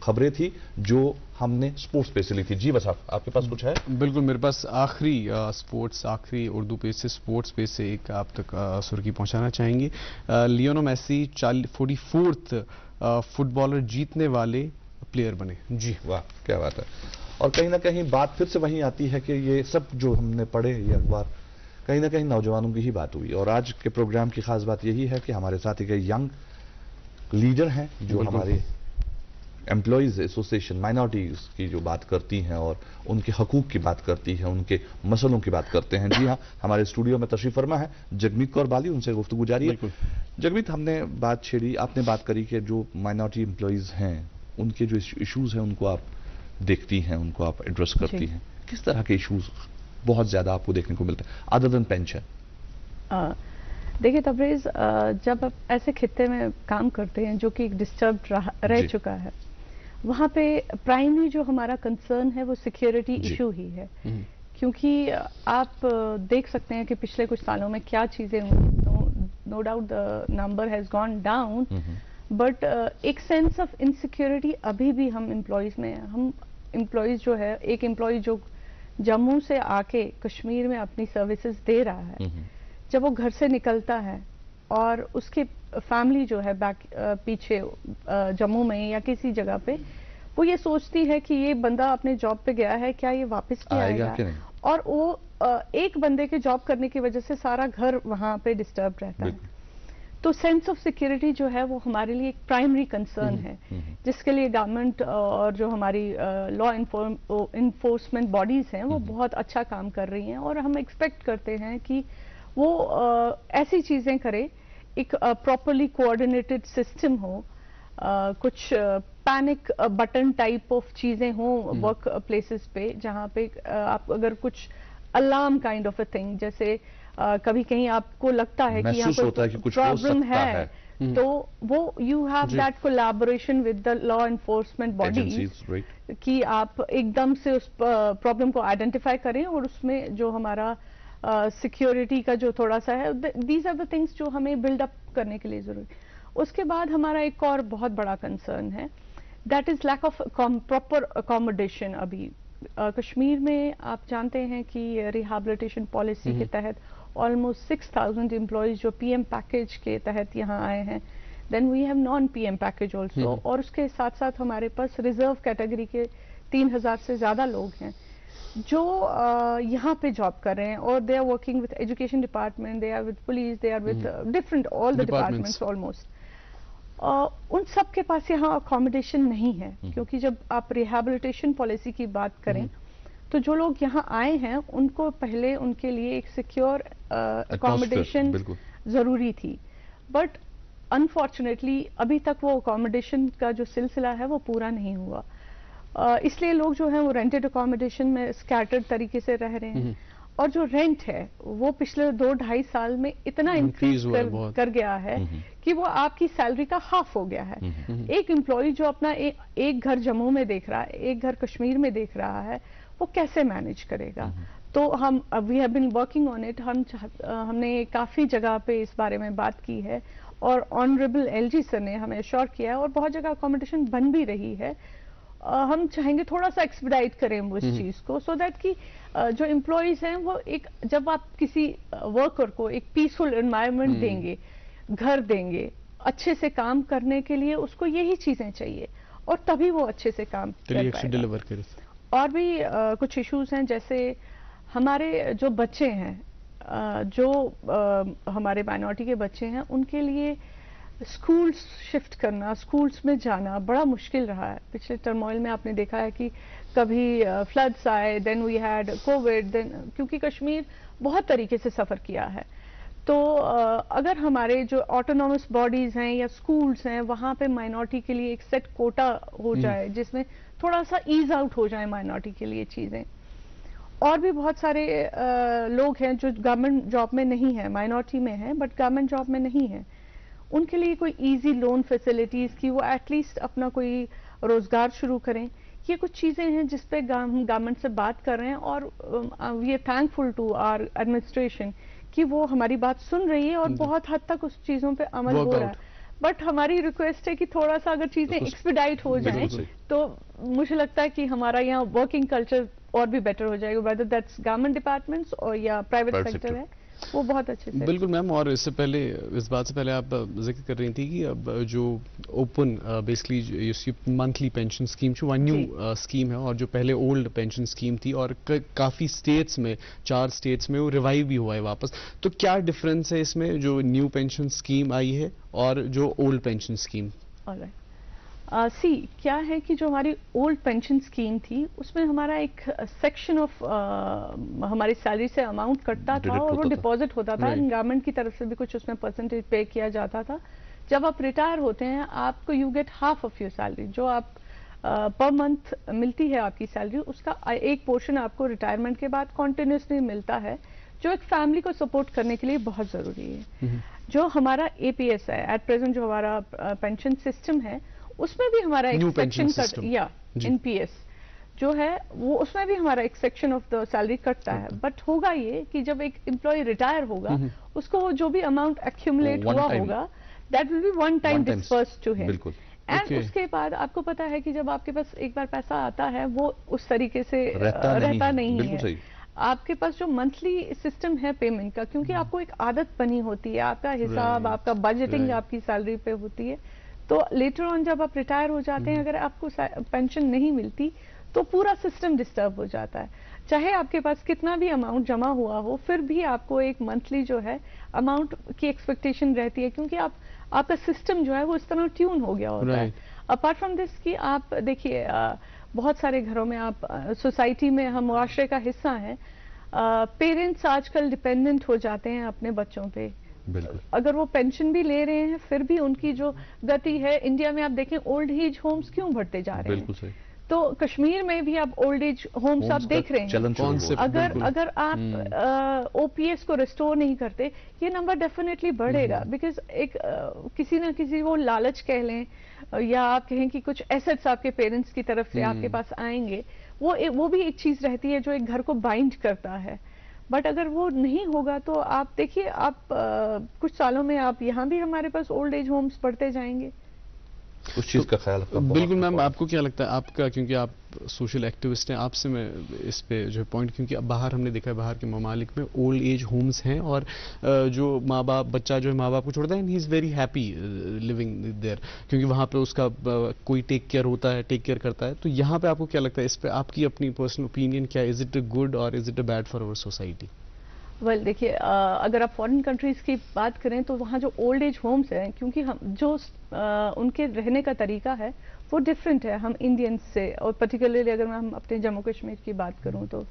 खबरें थी जो हमने स्पोर्ट्स पेज से ली थी। जी बस आपके पास कुछ है? बिल्कुल, मेरे पास आखिरी उर्दू पेज से, स्पोर्ट्स पेज से एक आप तक सुर्खी पहुंचाना चाहेंगे। लियोनेल मेसी 44th फुटबॉलर जीतने वाले प्लेयर बने। जी वाह, क्या बात है। और कहीं ना कहीं बात फिर से वहीं आती है कि ये सब जो हमने पढ़े, ये अखबार कहीं ना कहीं नौजवानों की ही बात हुई। और आज के प्रोग्राम की खास बात यही है कि हमारे साथ एक यंग लीडर हैं जो हमारे एम्प्लॉयज एसोसिएशन माइनॉरिटीज की जो बात करती हैं और उनके हकूक की बात करती है, उनके मसलों की बात करते हैं। जी हाँ, हमारे स्टूडियो में तशरीफ फरमा है जगमीत कौर बाली, उनसे गुफ्तगू जारी है। जगमीत, हमने बात छेड़ी, आपने बात करी कि जो माइनॉरिटी एम्प्लॉयज हैं उनके जो इशूज हैं उनको आप देखती हैं, उनको आप एड्रेस करती हैं। किस तरह के इशूज बहुत ज्यादा आपको देखने को मिलते हैं अदर देन पेंशन? देखिए तबरेज, जब आप ऐसे खित्ते में काम करते हैं जो कि एक डिस्टर्ब रह चुका है, वहाँ पे प्राइमरी जो हमारा कंसर्न है वो सिक्योरिटी इशू ही है। क्योंकि आप देख सकते हैं कि पिछले कुछ सालों में क्या चीजें हुई। No doubt the number has gone down, but एक सेंस ऑफ इनसिक्योरिटी अभी भी हम एम्प्लॉयज में है। हम एम्प्लॉयज जो है, एक एम्प्लॉय जो जम्मू से आके कश्मीर में अपनी सर्विसेज दे रहा है, जब वो घर से निकलता है और उसकी फैमिली जो है पीछे जम्मू में या किसी जगह पे, वो ये सोचती है कि ये बंदा अपने जॉब पे गया है, क्या ये वापस नहीं आएगा? और वो एक बंदे के जॉब करने की वजह से सारा घर वहां पे डिस्टर्ब रहता है। तो सेंस ऑफ सिक्योरिटी जो है वो हमारे लिए एक प्राइमरी कंसर्न है, जिसके लिए गवर्नमेंट और जो हमारी लॉ इन्फोर्समेंट बॉडीज हैं वो बहुत अच्छा काम कर रही हैं। और हम एक्सपेक्ट करते हैं कि वो ऐसी चीजें करे, एक प्रॉपरली कोऑर्डिनेटेड सिस्टम हो, कुछ पैनिक बटन टाइप ऑफ चीजें हों वर्क प्लेसेस पे, जहां पे आप अगर कुछ alarm kind of a thing, जैसे कभी कहीं आपको लगता है कि यहाँ कोई प्रॉब्लम है, तो वो you have that collaboration with the law enforcement bodies कि आप एकदम से उस प्रॉब्लम को आइडेंटिफाई करें और उसमें जो हमारा सिक्योरिटी का जो थोड़ा सा है, दीज आर द थिंग्स जो हमें बिल्डअप करने के लिए जरूरी। उसके बाद हमारा एक और बहुत बड़ा कंसर्न है, that is lack of proper accommodation. अभी कश्मीर में आप जानते हैं कि रिहैबिलिटेशन पॉलिसी के तहत ऑलमोस्ट 6,000 एम्प्लॉयज जो PM पैकेज के तहत यहाँ आए हैं, then we have non PM package also, और उसके साथ साथ हमारे पास रिजर्व कैटेगरी के 3,000 से ज्यादा लोग हैं जो यहाँ पे जॉब कर रहे हैं, और they are working with education department, they are with police, they are with different all the departments almost. उन सब के पास यहाँ अकोमोडेशन नहीं है, क्योंकि जब आप रिहैबिलिटेशन पॉलिसी की बात करें तो जो लोग यहाँ आए हैं उनको पहले उनके लिए एक सिक्योर अकोमोडेशन जरूरी थी, बट अनफॉर्चुनेटली अभी तक वो अकोमोडेशन का जो सिलसिला है वो पूरा नहीं हुआ। इसलिए लोग जो हैं वो रेंटेड अकोमोडेशन में स्कैटर्ड तरीके से रह रहे हैं, और जो रेंट है वो पिछले 2-2.5 साल में इतना इंक्रीज कर गया है कि वो आपकी सैलरी का हाफ हो गया है। एक एम्प्लॉय जो अपना एक घर जम्मू में देख रहा है, एक घर कश्मीर में देख रहा है, वो कैसे मैनेज करेगा? तो हम we have been working on it. हमने काफी जगह पे इस बारे में बात की है और ऑनरेबल एलजी सर ने हमें अश्योर किया है और बहुत जगह अकोमोडेशन बन भी रही है। हम चाहेंगे थोड़ा सा एक्सपेडाइट करें उस चीज को, सो दैट कि जो एम्प्लॉयज हैं वो एक, जब आप किसी वर्कर को एक पीसफुल एनवायरनमेंट देंगे, घर देंगे, अच्छे से काम करने के लिए उसको यही चीजें चाहिए और तभी वो अच्छे से काम कर पाएगा। और भी कुछ इश्यूज हैं, जैसे हमारे जो बच्चे हैं, जो हमारे माइनॉरिटी के बच्चे हैं, उनके लिए स्कूल्स शिफ्ट करना, स्कूल्स में जाना बड़ा मुश्किल रहा है। पिछले टर्मोइल में आपने देखा है कि कभी फ्लड्स आए, then we had COVID, then क्योंकि कश्मीर बहुत तरीके से सफ़र किया है। तो अगर हमारे जो ऑटोनॉमस बॉडीज हैं या स्कूल्स हैं, वहाँ पे माइनॉरिटी के लिए एक सेट कोटा हो जाए जिसमें थोड़ा सा ईज आउट हो जाए माइनॉरिटी के लिए चीज़ें। और भी बहुत सारे लोग हैं जो गवर्नमेंट जॉब में नहीं है, माइनॉरिटी में है बट गवर्नमेंट जॉब में नहीं है, उनके लिए कोई इजी लोन फैसिलिटीज की वो एटलीस्ट अपना कोई रोजगार शुरू करें। ये कुछ चीजें हैं जिस पे हम गवर्नमेंट से बात कर रहे हैं और we are thankful to our administration कि वो हमारी बात सुन रही है और बहुत हद तक उस चीजों पे अमल हो रहा है। बट हमारी रिक्वेस्ट है कि थोड़ा सा अगर चीजें एक्सपीडाइट हो जाएं तो मुझे लगता है कि हमारा यहाँ वर्किंग कल्चर और भी बेटर हो जाएगा, वेदर दैट्स गवर्नमेंट डिपार्टमेंट्स और या प्राइवेट सेक्टर है, वो बहुत अच्छे से। बिल्कुल मैम, और इससे पहले, इस बात से पहले आप जिक्र कर रही थी कि अब जो open basically monthly pension scheme जो न्यू स्कीम है और जो पहले ओल्ड पेंशन स्कीम थी और काफ़ी स्टेट्स में, 4 स्टेट्स में वो रिवाइव भी हुआ है वापस। तो क्या डिफरेंस है इसमें जो न्यू पेंशन स्कीम आई है और जो ओल्ड पेंशन स्कीम? क्या है कि जो हमारी ओल्ड पेंशन स्कीम थी उसमें हमारा एक सेक्शन ऑफ हमारी सैलरी से अमाउंट कटता था और वो डिपॉजिट होता था, गवर्नमेंट की तरफ से भी कुछ उसमें परसेंटेज पे किया जाता था। जब आप रिटायर होते हैं आपको you get half of your salary, जो आप पर मंथ मिलती है आपकी सैलरी, उसका एक पोर्शन आपको रिटायरमेंट के बाद कॉन्टिन्यूसली मिलता है, जो एक फैमिली को सपोर्ट करने के लिए बहुत जरूरी है। जो हमारा एपीएस है एट प्रेजेंट, जो हमारा पेंशन सिस्टम है, उसमें भी हमारा एक सेक्शन या एनपीएस जो है वो, उसमें भी हमारा एक सेक्शन ऑफ द सैलरी कटता है। बट होगा ये कि जब एक एम्प्लॉय रिटायर होगा उसको जो भी अमाउंट एक्यूमुलेट हुआ होगा that will be one time dispersed to him. And उसके बाद आपको पता है कि जब आपके पास एक बार पैसा आता है वो उस तरीके से रहता नहीं है। आपके पास जो मंथली सिस्टम है पेमेंट का, क्योंकि आपको एक आदत बनी होती है, आपका हिसाब, आपका बजटिंग आपकी सैलरी पे होती है, तो लेटर ऑन जब आप रिटायर हो जाते हैं, अगर आपको पेंशन नहीं मिलती तो पूरा सिस्टम डिस्टर्ब हो जाता है। चाहे आपके पास कितना भी अमाउंट जमा हुआ हो, फिर भी आपको एक मंथली जो है अमाउंट की एक्सपेक्टेशन रहती है, क्योंकि आपका सिस्टम जो है वो इस तरह ट्यून हो गया होता है। अपार्ट फ्रॉम दिस कि आप देखिए बहुत सारे घरों में आप सोसाइटी में हम मुआशरे का हिस्सा हैं, पेरेंट्स आजकल डिपेंडेंट हो जाते हैं अपने बच्चों पे। अगर वो पेंशन भी ले रहे हैं फिर भी उनकी जो गति है, इंडिया में आप देखें ओल्ड एज होम्स क्यों बढ़ते जा रहे हैं, तो कश्मीर में भी आप ओल्ड एज होम्स आप देख रहे हैं। अगर आप ओपीएस को रिस्टोर नहीं करते ये नंबर डेफिनेटली बढ़ेगा, बिकॉज एक किसी ना किसी वो लालच कह लें या आप कहें कि कुछ एसेट्स आपके पेरेंट्स की तरफ से आपके पास आएंगे, वो भी एक चीज रहती है जो एक घर को बाइंड करता है। बट अगर वो नहीं होगा तो आप देखिए, आप कुछ सालों में आप यहाँ भी हमारे पास ओल्ड एज होम्स बढ़ते जाएंगे। उस चीज का ख्याल रखना। बिल्कुल मैम, आपको क्या लगता है, आपका, क्योंकि आप सोशल एक्टिविस्ट हैं, आपसे मैं इस पे जो है पॉइंट, क्योंकि अब बाहर हमने देखा है बाहर के ममालिक में ओल्ड एज होम्स हैं और जो माँ बाप, बच्चा जो है माँ बाप को छोड़ता है and he is very happy living there, क्योंकि वहाँ पे उसका कोई टेक केयर होता है, टेक केयर करता है। तो यहाँ पे आपको क्या लगता है, इस पर आपकी अपनी पर्सनल ओपिनियन क्या है? इज इट अ गुड और is it a bad for our society? Well देखिए, अगर आप फॉरेन कंट्रीज की बात करें तो वहाँ जो ओल्ड एज होम्स हैं, क्योंकि हम जो उनके रहने का तरीका है वो डिफरेंट है हम इंडियंस से, और पर्टिकुलरली अगर मैं हम अपने जम्मू कश्मीर की बात करूँ तो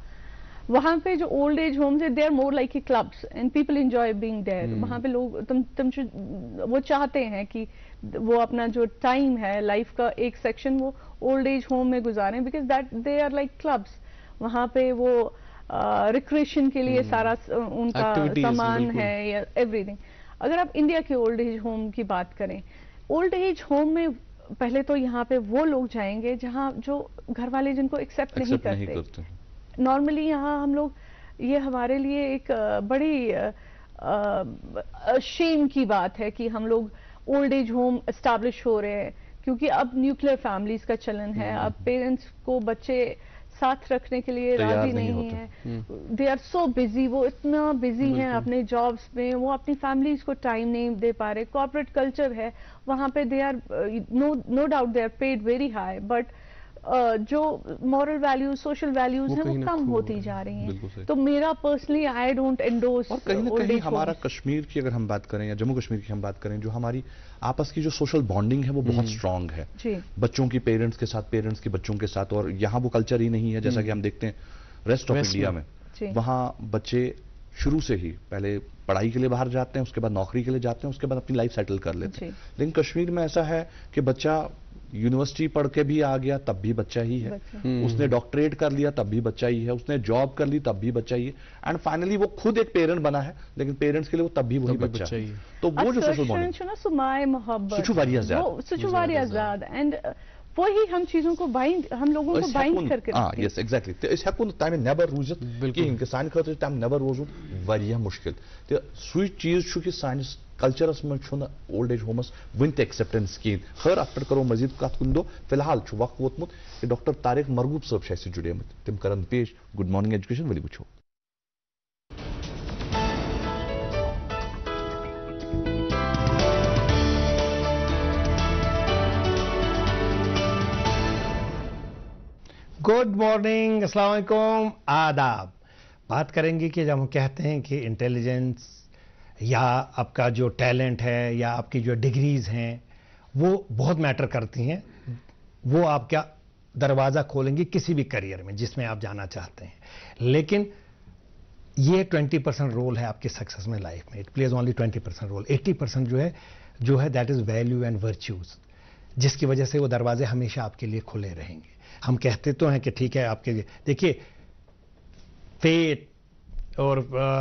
वहाँ पे जो ओल्ड एज होम्स है they are more like a clubs and people enjoy being there. वहाँ पे लोग वो चाहते हैं कि वो अपना जो टाइम है लाइफ का एक सेक्शन वो ओल्ड एज होम में गुजारें, because that they are like clubs. वहाँ पे वो रिक्रिएशन के लिए सारा उनका Activities, सामान बिल्कुल। है या एवरीथिंग। अगर आप इंडिया के ओल्ड एज होम की बात करें, ओल्ड एज होम में पहले तो यहाँ पे वो लोग जाएंगे जहाँ जो घर वाले जिनको एक्सेप्ट नहीं एक्सेप्ट नहीं करते। करते। नॉर्मली यहाँ हम लोग, ये हमारे लिए एक बड़ी शेम की बात है कि हम लोग ओल्ड एज होम एस्टैब्लिश हो रहे हैं, क्योंकि अब न्यूक्लियर फैमिलीज का चलन है। अब पेरेंट्स को बच्चे साथ रखने के लिए तैयार राजी नहीं नहीं होते। है। दे आर सो बिजी, वो इतना बिजी हैं अपने जॉब्स में, वो अपनी फैमिलीज को टाइम नहीं दे पा रहे। कॉर्पोरेट कल्चर है वहाँ पे, they are no doubt they are paid very high, but जो मॉरल वैल्यूज, सोशल वैल्यूज वो हैं, कहीं वो ना कम खो होती रहे जा रही बिल्कुल सही। हैं। तो मेरा पर्सनली आई डोंट एंडोर्स। और कहीं ना कहीं हमारा कश्मीर की अगर हम बात करें या जम्मू कश्मीर की हम बात करें, जो हमारी आपस की जो सोशल बॉन्डिंग है वो बहुत स्ट्रांग है। जी, बच्चों की पेरेंट्स के साथ, पेरेंट्स की बच्चों के साथ। और यहाँ वो कल्चर ही नहीं है जैसा कि हम देखते हैं रेस्ट ऑफ West इंडिया में। में। वहाँ बच्चे शुरू से ही पहले पढ़ाई के लिए बाहर जाते हैं, उसके बाद नौकरी के लिए जाते हैं, उसके बाद अपनी लाइफ सेटल कर लेते हैं। लेकिन कश्मीर में ऐसा है कि बच्चा यूनिवर्सिटी पढ़ के भी आ गया तब भी बच्चा ही है, उसने डॉक्टरेट कर लिया तब भी बच्चा ही है, उसने जॉब कर ली तब भी बच्चा ही है, एंड फाइनली वो खुद एक पेरेंट बना है, लेकिन पेरेंट्स के लिए वो तब भी वही बच्चा है। तो वो जो सोशल बॉन्डिंग एंड वही हम चीजों को बाइंड, हम लोगों को बाइंड करके रखते हैं। Yes exactly. तो इस हेकुन तामे नेवर रूजित कि इनके सान खतर ताम नेवर रोजु वारिया मुश्किल। तो सुई चीज छु कि साइंस कल्चरस में छुना ओल्ड एज होमस विंट एक्सेप्टेंस की खैर अत करो मजीद कत कुन दो। फिलहाल छु वक्त वोतमुत कि डॉक्टर तारिक मरगूब साहब शायद जुड़े मत तिम करन पेश गुड मॉर्निंग एजुकेशन वली बुछो। गुड मॉर्निंग, अस्सलाम वालेकुम, आदाब। बात करेंगे कि जब हम कहते हैं कि इंटेलिजेंस या आपका जो टैलेंट है या आपकी जो डिग्रीज हैं वो बहुत मैटर करती हैं, वो आपका दरवाज़ा खोलेंगे किसी भी करियर में जिसमें आप जाना चाहते हैं। लेकिन ये 20% रोल है आपकी सक्सेस में लाइफ में। It plays only 20% role. 80% जो है that is value and virtues, जिसकी वजह से वो दरवाजे हमेशा आपके लिए खुले रहेंगे। हम कहते तो हैं कि ठीक है आपके लिए, देखिए फेट और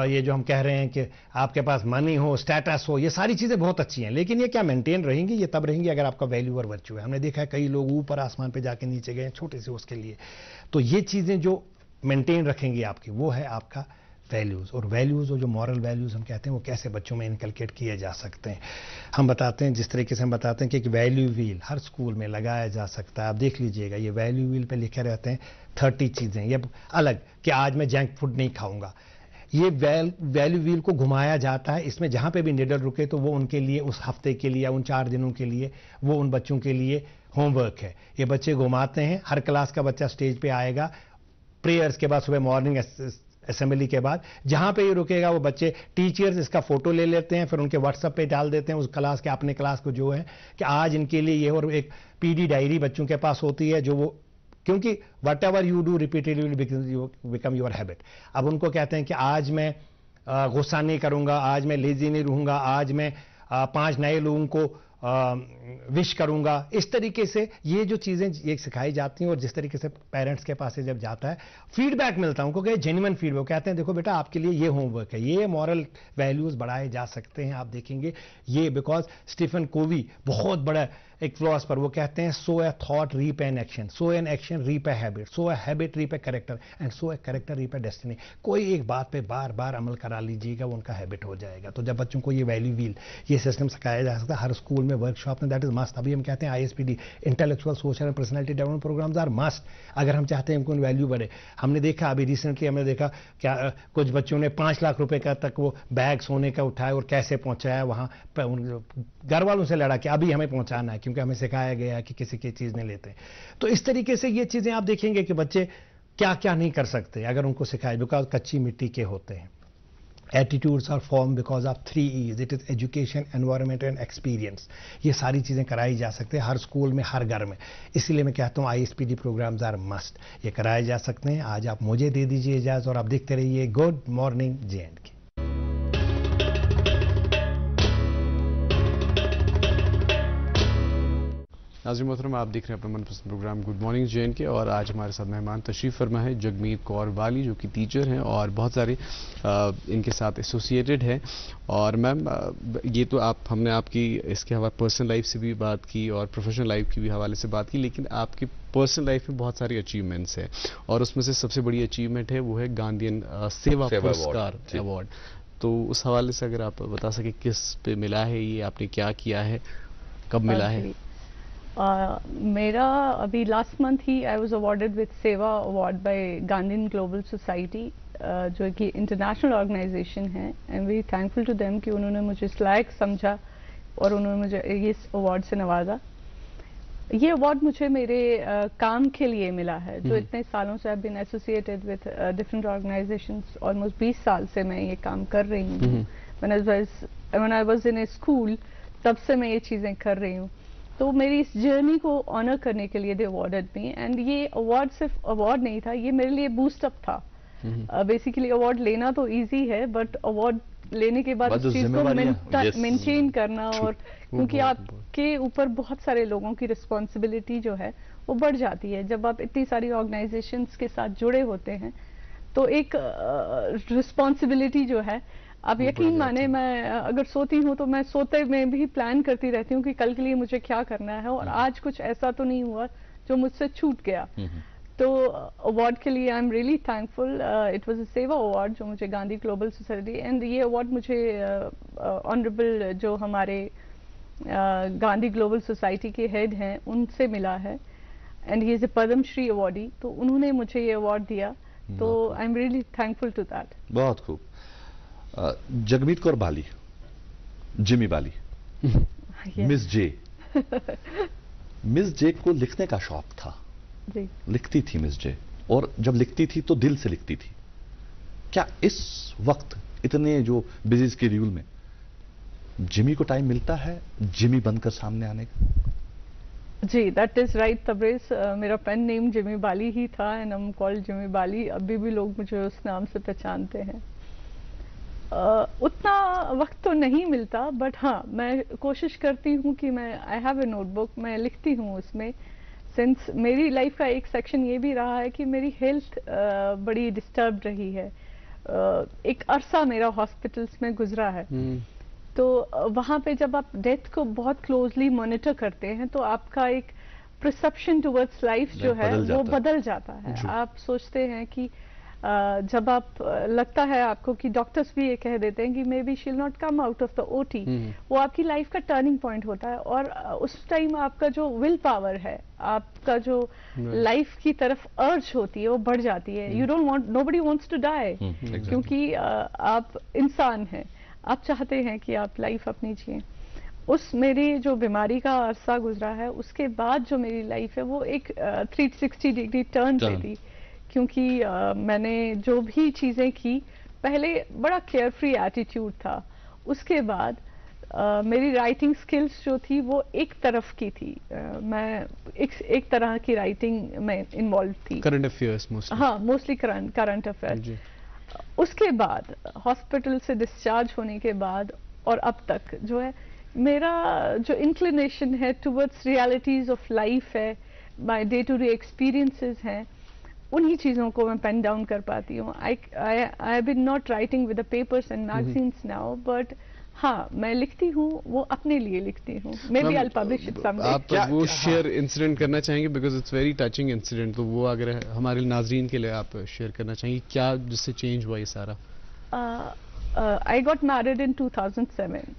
ये जो हम कह रहे हैं कि आपके पास मनी हो, स्टेटस हो, ये सारी चीज़ें बहुत अच्छी हैं, लेकिन ये क्या मेंटेन रहेंगी? ये तब रहेंगी अगर आपका वैल्यू और वर्च्यू है। हमने देखा है कई लोग ऊपर आसमान पे जाके नीचे गए छोटे से उसके लिए। तो ये चीज़ें जो मेंटेन रखेंगी आपकी, वो है आपका वैल्यूज़। और वैल्यूज़ और जो मॉरल वैल्यूज़ हम कहते हैं वो कैसे बच्चों में इनकलकेट किए जा सकते हैं। हम बताते हैं, जिस तरीके से हम बताते हैं कि एक वैल्यू व्हील हर स्कूल में लगाया जा सकता है। आप देख लीजिएगा, ये वैल्यू व्हील पे लिखे रहते हैं 30 चीज़ें, ये अलग कि आज मैं जंक फूड नहीं खाऊंगा। ये वैल्यू व्हील को घुमाया जाता है, इसमें जहाँ पे भी निडल रुके तो वो उनके लिए उस हफ्ते के लिए, उन 4 दिनों के लिए, वो उन बच्चों के लिए होमवर्क है। ये बच्चे घुमाते हैं, हर क्लास का बच्चा स्टेज पे आएगा, प्रेयर्स के बाद, सुबह मॉर्निंग असेंबली के बाद, जहां पे ये रुकेगा वो बच्चे, टीचर्स इसका फोटो ले लेते हैं, फिर उनके व्हाट्सएप पे डाल देते हैं उस क्लास के, अपने क्लास को जो है कि आज इनके लिए ये, और एक पीडी डायरी बच्चों के पास होती है जो वो, क्योंकि what ever you do repeatedly will become your habit. अब उनको कहते हैं कि आज मैं गुस्सा नहीं करूंगा, आज मैं लेजी नहीं रहूंगा, आज मैं 5 नए लोगों को विश करूंगा। इस तरीके से ये जो चीजें ये सिखाई जाती हैं, और जिस तरीके से पेरेंट्स के पास से जब जाता है फीडबैक मिलता है उनको, कि जेन्युइन फीडबैक, कहते हैं देखो बेटा आपके लिए ये होमवर्क है, ये मॉरल वैल्यूज बढ़ाए जा सकते हैं। आप देखेंगे ये, बिकॉज स्टीफन कोवी बहुत बड़ा एक फिलोसफर, वो कहते हैं sow a thought reap an action, sow an action reap a habit, sow a habit reap a character, and sow a character reap a destiny. कोई एक बात पे बार बार अमल करा लीजिएगा, वो उनका हैबिट हो जाएगा। तो जब बच्चों को ये वैल्यू व्हील, ये सिस्टम सिखाया जा सकता है हर स्कूल में, वर्कशॉप में, दैट इज मस्ट। अभी हम कहते हैं ISPD, intellectual social and personality development programmes are must, अगर हम चाहते हैं उनको वैल्यू बढ़े। हमने देखा अभी रिसेंटली हमने देखा क्या कुछ बच्चों ने 5 लाख रुपए का तक वो बैग सोने का उठाया और कैसे पहुंचाया वहां, घर वालों से लड़ा कि अभी हमें पहुंचाना है क्योंकि हमें सिखाया गया कि किसी की चीज नहीं लेते। तो इस तरीके से ये चीजें आप देखेंगे कि बच्चे क्या क्या नहीं कर सकते अगर उनको सिखाए, बिकॉज कच्ची मिट्टी के होते हैं। Attitudes are form because of 3 E's, it is education, environment and experience. ये सारी चीजें कराई जा सकते हैं हर स्कूल में, हर घर में। इसीलिए मैं कहता हूँ ISPD प्रोग्राम्स आर मस्ट, ये कराए जा सकते हैं। आज आप मुझे दे दीजिए इजाजत और आप देखते रहिए गुड मॉर्निंग J&K। नाज़रीन मोहतरम, आप देख रहे हैं अपना मनपसंद प्रोग्राम गुड मॉर्निंग जे&के और आज हमारे साथ मेहमान तशरीफ़ फरमा है जगमीत कौर वाली, जो कि टीचर हैं और बहुत सारे इनके साथ एसोसिएटेड हैं। और मैम, ये तो हमने आपकी इसके हवाले पर्सनल लाइफ से भी बात की और प्रोफेशनल लाइफ की भी हवाले से बात की, लेकिन आपकी पर्सनल लाइफ में बहुत सारी अचीवमेंट्स हैं और उसमें से सबसे बड़ी अचीवमेंट है वो है गांधीयन सेवा पुरस्कार अवार्ड। तो उस हवाले से अगर आप बता सके किस पे मिला है ये, आपने क्या किया है, कब मिला है? मेरा अभी लास्ट मंथ ही I was awarded with Seva award by Gandhian global society, जो कि इंटरनेशनल ऑर्गेनाइजेशन है। I am very thankful to them कि उन्होंने मुझे इस लायक समझा और उन्होंने मुझे इस अवार्ड से नवाजा। ये अवार्ड मुझे मेरे काम के लिए मिला है, जो इतने सालों से I been associated with different organisations. Almost 20 साल से मैं ये काम कर रही हूँ। When I was in a school, तब से मैं ये चीज़ें कर रही हूँ। तो मेरी इस जर्नी को ऑनर करने के लिए दे अवार्डेड मी, एंड ये अवार्ड सिर्फ अवार्ड नहीं था, ये मेरे लिए बूस्ट अप था। बेसिकली अवार्ड लेना तो इजी है, बट अवार्ड लेने के बाद उस चीज को मेंटेन करना, और क्योंकि आपके ऊपर बहुत सारे लोगों की रिस्पॉन्सिबिलिटी जो है वो बढ़ जाती है। जब आप इतनी सारी ऑर्गेनाइजेशंस के साथ जुड़े होते हैं तो एक रिस्पॉन्सिबिलिटी जो है, आप यकीन माने, मैं अगर सोती हूँ तो मैं सोते में भी प्लान करती रहती हूँ कि कल के लिए मुझे क्या करना है, और आज कुछ ऐसा तो नहीं हुआ जो मुझसे छूट गया। तो अवार्ड के लिए I am really thankful. It was a seva award जो मुझे गांधी ग्लोबल सोसाइटी, एंड ये अवार्ड मुझे ऑनरेबल जो हमारे गांधी ग्लोबल सोसाइटी के हेड हैं उनसे मिला है, and he is a Padma Shri awardee, तो उन्होंने मुझे ये अवार्ड दिया, तो I am really thankful to that. बहुत खूब। Jagmeet Kaur Bali, Jimmy Bali, miss J. Miss J को लिखने का शौक था जी। लिखती थी मिस जे, और जब लिखती थी तो दिल से लिखती थी। क्या इस वक्त इतने जो बिजी स्केड्यूल में जिमी को टाइम मिलता है जिमी बनकर सामने आने का? जी, दैट इज राइट तब्रेज। मेरा पेन नेम जिमी बाली ही था, and I am called Jimmy Bali. अभी भी लोग मुझे उस नाम से पहचानते हैं। उतना वक्त तो नहीं मिलता, बट हाँ, मैं कोशिश करती हूँ कि मैं आई हैव ए नोटबुक, मैं लिखती हूँ उसमें। सिंस मेरी लाइफ का एक सेक्शन ये भी रहा है कि मेरी हेल्थ बड़ी डिस्टर्ब रही है। एक अरसा मेरा हॉस्पिटल्स में गुजरा है, तो वहाँ पे जब आप डेथ को बहुत क्लोजली मॉनिटर करते हैं तो आपका एक परसेप्शन टुवर्ड्स लाइफ जो है वो बदल जाता है। आप सोचते हैं कि जब आप लगता है आपको कि डॉक्टर्स भी ये कह देते हैं कि मे बी शील not come out of the OT, वो आपकी लाइफ का टर्निंग पॉइंट होता है, और उस टाइम आपका जो विल पावर है, आपका जो लाइफ की तरफ अर्ज होती है वो बढ़ जाती है। You don't want, nobody wants to die, क्योंकि आप इंसान हैं, आप चाहते हैं कि आप लाइफ अपनी जिए। उस मेरी जो बीमारी का अरसा गुजरा है, उसके बाद जो मेरी लाइफ है वो एक 360 डिग्री टर्न पे थी, क्योंकि मैंने जो भी चीज़ें की, पहले बड़ा केयरफ्री एटीट्यूड था, उसके बाद मेरी राइटिंग स्किल्स जो थी वो एक तरफ की थी। मैं एक तरह की राइटिंग में इन्वॉल्व थी, करंट अफेयर्स मोस्टली। हाँ, मोस्टली करंट अफेयर्स। उसके बाद हॉस्पिटल से डिस्चार्ज होने के बाद और अब तक जो है मेरा जो इंक्लिनेशन है टुवर्ड्स रियलिटीज ऑफ लाइफ है, my day to day experiences हैं, उन्हीं चीज़ों को मैं पेन डाउन कर पाती हूँ। I have been not writing with the papers and magazines now, but हाँ, मैं लिखती हूँ, वो अपने लिए लिखती हूँ। Maybe I publish it someday. आप वो शेयर इंसिडेंट करना चाहेंगे, because it's very touching incident, तो वो अगर हमारे नाजरीन के लिए आप शेयर करना चाहेंगे, क्या जिससे चेंज हुआ ये सारा? I got married in 2007.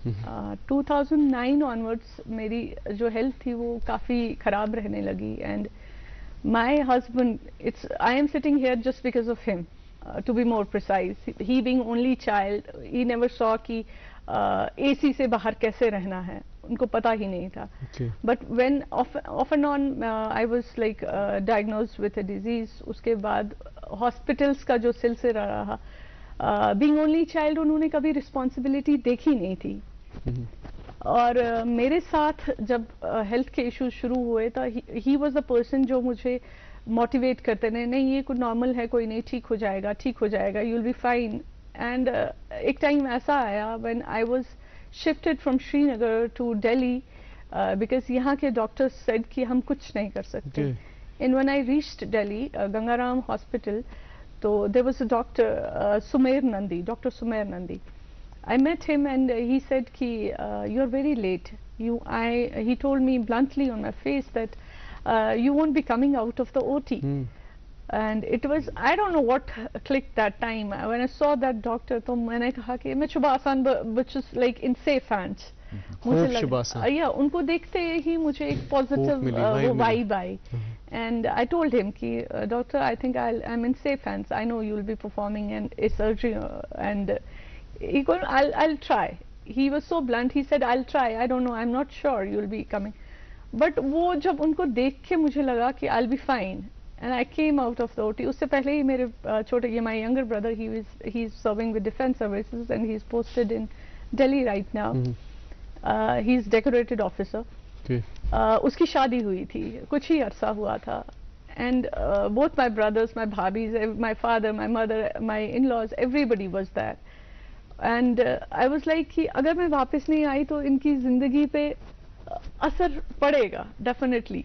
2009 onwards मेरी जो हेल्थ थी वो काफ़ी ख़राब रहने लगी, and my husband, I am sitting here just because of him, to be more precise. He being only child, he never saw कि AC से बाहर कैसे रहना है, उनको पता ही नहीं था. But when off and on I was like diagnosed with a disease, उसके बाद hospitals का जो सिलसिला रहा, बीइंग ओनली चाइल्ड, उन्होंने कभी रिस्पॉन्सिबिलिटी देखी नहीं थी. और मेरे साथ जब हेल्थ के इश्यूज शुरू हुए तो ही वाज द पर्सन जो मुझे मोटिवेट करते रहे, नहीं ये कुछ नॉर्मल है, कोई नहीं, ठीक हो जाएगा, ठीक हो जाएगा, you will be fine. And एक टाइम ऐसा आया when I was shifted from Srinagar to Delhi, because यहाँ के डॉक्टर्स सेड कि हम कुछ नहीं कर सकते. And when I reached Delhi Gangaram hospital, तो there was a doctor Sumer Nandi, doctor Sumer Nandi. I met him and he said ki you're very late. He told me bluntly on my face that you won't be coming out of the OT. And it was, I don't know what clicked that time. When I saw that doctor, तो मैंने कहा कि मैं शुभासन, which is like in safe hands. मुझे लगा, yeah, उनको देखते ही मुझे एक positive वो vibe I. And I told him कि doctor, I think I'm in safe hands. I know you'll be performing a surgery and he goes, I'll try. He was so blunt. He said, I'll try. I don't know. I'm not sure you'll be coming. But वो जब उनको देख के मुझे लगा कि I'll be fine. And I came out of the OT. उससे पहले ही मेरे छोटे, my younger brother, he's serving with defense services and he's posted in Delhi right now. He's decorated officer. उसकी शादी हुई थी, कुछ ही अरसा हुआ था. And both my brothers, my bhabis, my father, my mother, my in-laws, everybody was there. And I was like कि अगर मैं वापस नहीं आई तो इनकी जिंदगी पे असर पड़ेगा डेफिनेटली.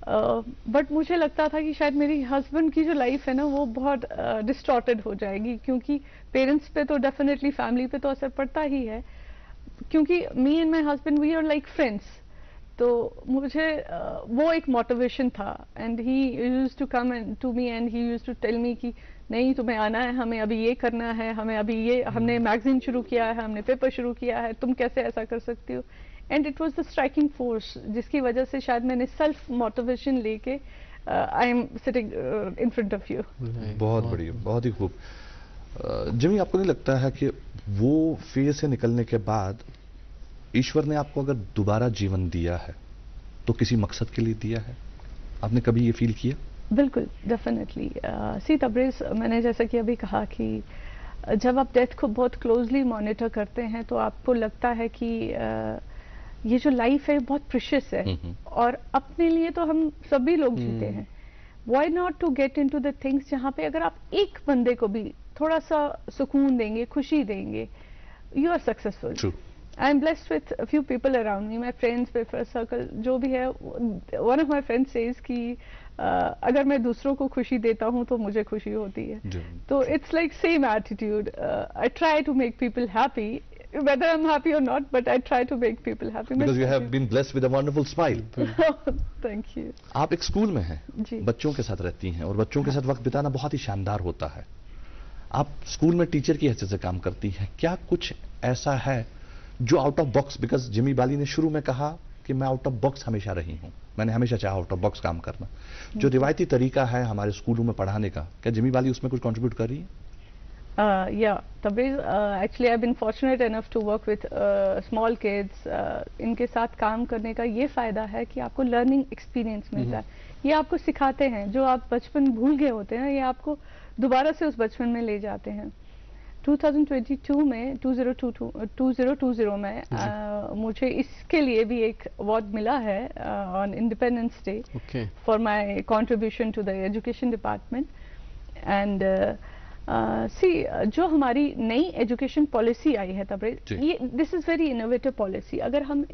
बट मुझे लगता था कि शायद मेरी हस्बैंड की जो लाइफ है ना वो बहुत डिस्टॉर्टेड हो जाएगी, क्योंकि पेरेंट्स पे तो डेफिनेटली फैमिली पे तो असर पड़ता ही है, क्योंकि me and my husband we are like friends. तो मुझे वो एक मोटिवेशन था. And he used to come to me and he used to tell me कि नहीं तुम्हें आना है, हमें अभी ये करना है, हमें अभी ये, हमने मैगजीन शुरू किया है, हमने पेपर शुरू किया है, तुम कैसे ऐसा कर सकती हो. And it was the striking force जिसकी वजह से शायद मैंने सेल्फ मोटिवेशन लेके I am sitting in front of you. बहुत बढ़िया, बहुत ही खूब. जिमी, आपको नहीं लगता है कि वो फेज से निकलने के बाद ईश्वर ने आपको अगर दोबारा जीवन दिया है तो किसी मकसद के लिए दिया है? आपने कभी ये फील किया? बिल्कुल, डेफिनेटली. सी तबरेज, मैंने जैसा कि अभी कहा कि जब आप डेथ को बहुत क्लोजली मॉनिटर करते हैं तो आपको लगता है कि ये जो लाइफ है बहुत प्रेशियस है और अपने लिए तो हम सभी लोग जीते हैं. Why not to get into the things जहाँ पे अगर आप एक बंदे को भी थोड़ा सा सुकून देंगे, खुशी देंगे, you are successful. I am blessed with a few people around me, my friends, preferred circle, जो भी है. One of my friends says कि अगर मैं दूसरों को खुशी देता हूँ तो मुझे खुशी होती है. तो it's like same attitude. I try to make people happy, whether I'm happy or not, but I try to make people happy. Because you have been blessed with a wonderful smile. Thank you. आप एक school में हैं, जी. बच्चों के साथ रहती हैं और बच्चों के साथ वक्त बिताना बहुत ही शानदार होता है. आप स्कूल में टीचर की हैसियत से काम करती हैं. क्या कुछ ऐसा है जो out of box, because Jimmy Bali ने शुरू में कहा कि मैं आउट ऑफ बॉक्स हमेशा रही हूं, मैंने हमेशा चाहा आउट ऑफ बॉक्स काम करना, जो रिवायती तरीका है हमारे स्कूलों में पढ़ाने का, क्या जिमी बाली उसमें कुछ कंट्रीब्यूट कर रही है? Yeah, Tabriz, actually I've been fortunate enough to work with small kids. इनके साथ काम करने का ये फायदा है कि आपको लर्निंग एक्सपीरियंस मिलता है. ये आपको सिखाते हैं जो आप बचपन भूल गए होते हैं, ये आपको दोबारा से उस बचपन में ले जाते हैं. 2022 में 2020 में मुझे इसके लिए भी एक अवार्ड मिला है on Independence Day for my contribution to the education department. And जो हमारी नई एजुकेशन पॉलिसी आई है तबरेज, ये this is very innovative policy. अगर हम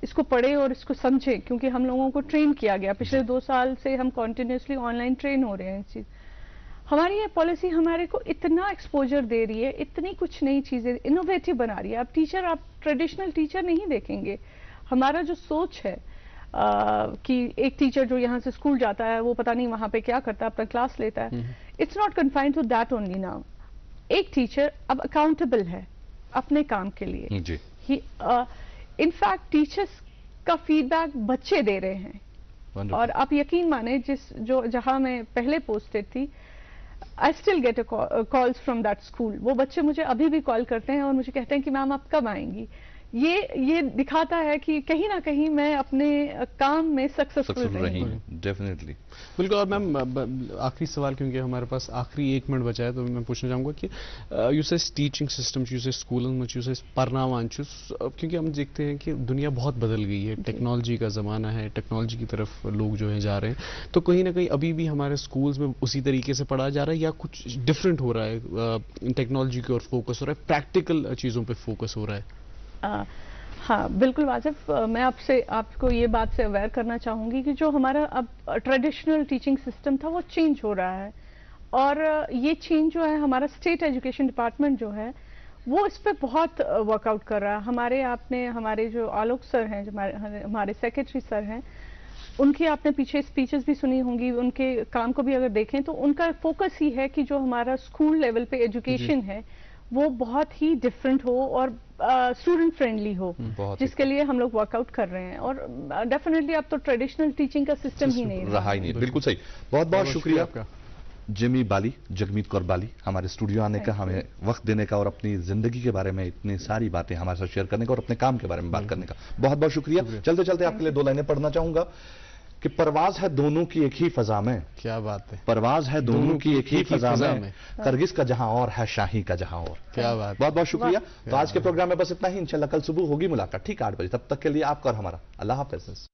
इसको पढ़े और इसको समझे, क्योंकि हम लोगों को ट्रेन किया गया पिछले 2 साल से, हम कॉन्टिन्यूसली ऑनलाइन ट्रेन हो रहे हैं इस चीज. हमारी ये पॉलिसी हमारे को इतना एक्सपोजर दे रही है, इतनी कुछ नई चीजें इनोवेटिव बना रही है. आप ट्रेडिशनल टीचर नहीं देखेंगे. हमारा जो सोच है कि एक टीचर जो यहाँ से स्कूल जाता है वो पता नहीं वहां पे क्या करता है, अपना क्लास लेता है, it's not confined to that only now. एक टीचर अब अकाउंटेबल है अपने काम के लिए. इनफैक्ट टीचर्स का फीडबैक बच्चे दे रहे हैं. और आप यकीन माने जहां मैं पहले पोस्टेड थी, I still get calls from that school. वो बच्चे मुझे अभी भी कॉल करते हैं और मुझे कहते हैं कि मैम आप कब आएंगी. ये दिखाता है कि कहीं ना कहीं मैं अपने काम में सक्सेसफुल रही हूँ. डेफिनेटली, बिल्कुल. और मैम आखिरी सवाल, क्योंकि हमारे पास आखिरी 1 मिनट बचा है, तो मैं पूछना चाहूँगा कि यू से टीचिंग सिस्टम्स, यू से स्कूलों में, यू से पढ़नावान, क्योंकि हम देखते हैं कि दुनिया बहुत बदल गई है, टेक्नोलॉजी का ज़माना है, टेक्नोलॉजी की तरफ लोग जो है जा रहे हैं, तो कहीं ना कहीं अभी भी हमारे स्कूल्स में उसी तरीके से पढ़ा जा रहा है या कुछ डिफरेंट हो रहा है? टेक्नोलॉजी की ओर फोकस हो रहा है, प्रैक्टिकल चीज़ों पर फोकस हो रहा है? हाँ बिल्कुल वाजिब, मैं आपको ये बात से अवेयर करना चाहूँगी कि जो हमारा अब ट्रेडिशनल टीचिंग सिस्टम था वो चेंज हो रहा है, और ये चेंज जो है हमारा स्टेट एजुकेशन डिपार्टमेंट जो है वो इस पर बहुत वर्कआउट कर रहा है। हमारे जो आलोक सर हैं, जो हमारे सेक्रेटरी सर हैं, उनकी आपने पीछे स्पीचेस भी सुनी होंगी, उनके काम को भी अगर देखें तो उनका फोकस ही है कि जो हमारा स्कूल लेवल पे एजुकेशन है वो बहुत ही डिफरेंट हो और स्टूडेंट फ्रेंडली हो, जिसके लिए हम लोग वर्कआउट कर रहे हैं। और डेफिनेटली अब तो ट्रेडिशनल टीचिंग का सिस्टम ही नहीं रहा ही नहीं। बिल्कुल सही, बहुत बहुत शुक्रिया आपका जिमी बाली, जगमीत कौर बाली, हमारे स्टूडियो आने का, हमें वक्त देने का और अपनी जिंदगी के बारे में इतनी सारी बातें हमारे साथ शेयर करने का और अपने काम के बारे में बात करने का बहुत बहुत शुक्रिया। चलते चलते आपके लिए 2 लाइनें पढ़ना चाहूंगा कि परवाज है दोनों की एक ही फजा में, क्या बात है, परवाज है दोनों की एक ही फजा में, करगिस का जहां और है शाही का जहां और, क्या बात। बहुत बहुत शुक्रिया। तो आज के प्रोग्राम में बस इतना ही, इंशाल्लाह कल सुबह होगी मुलाकात ठीक 8 बजे, तब तक के लिए आपका और हमारा अल्लाह हाफ़िज़।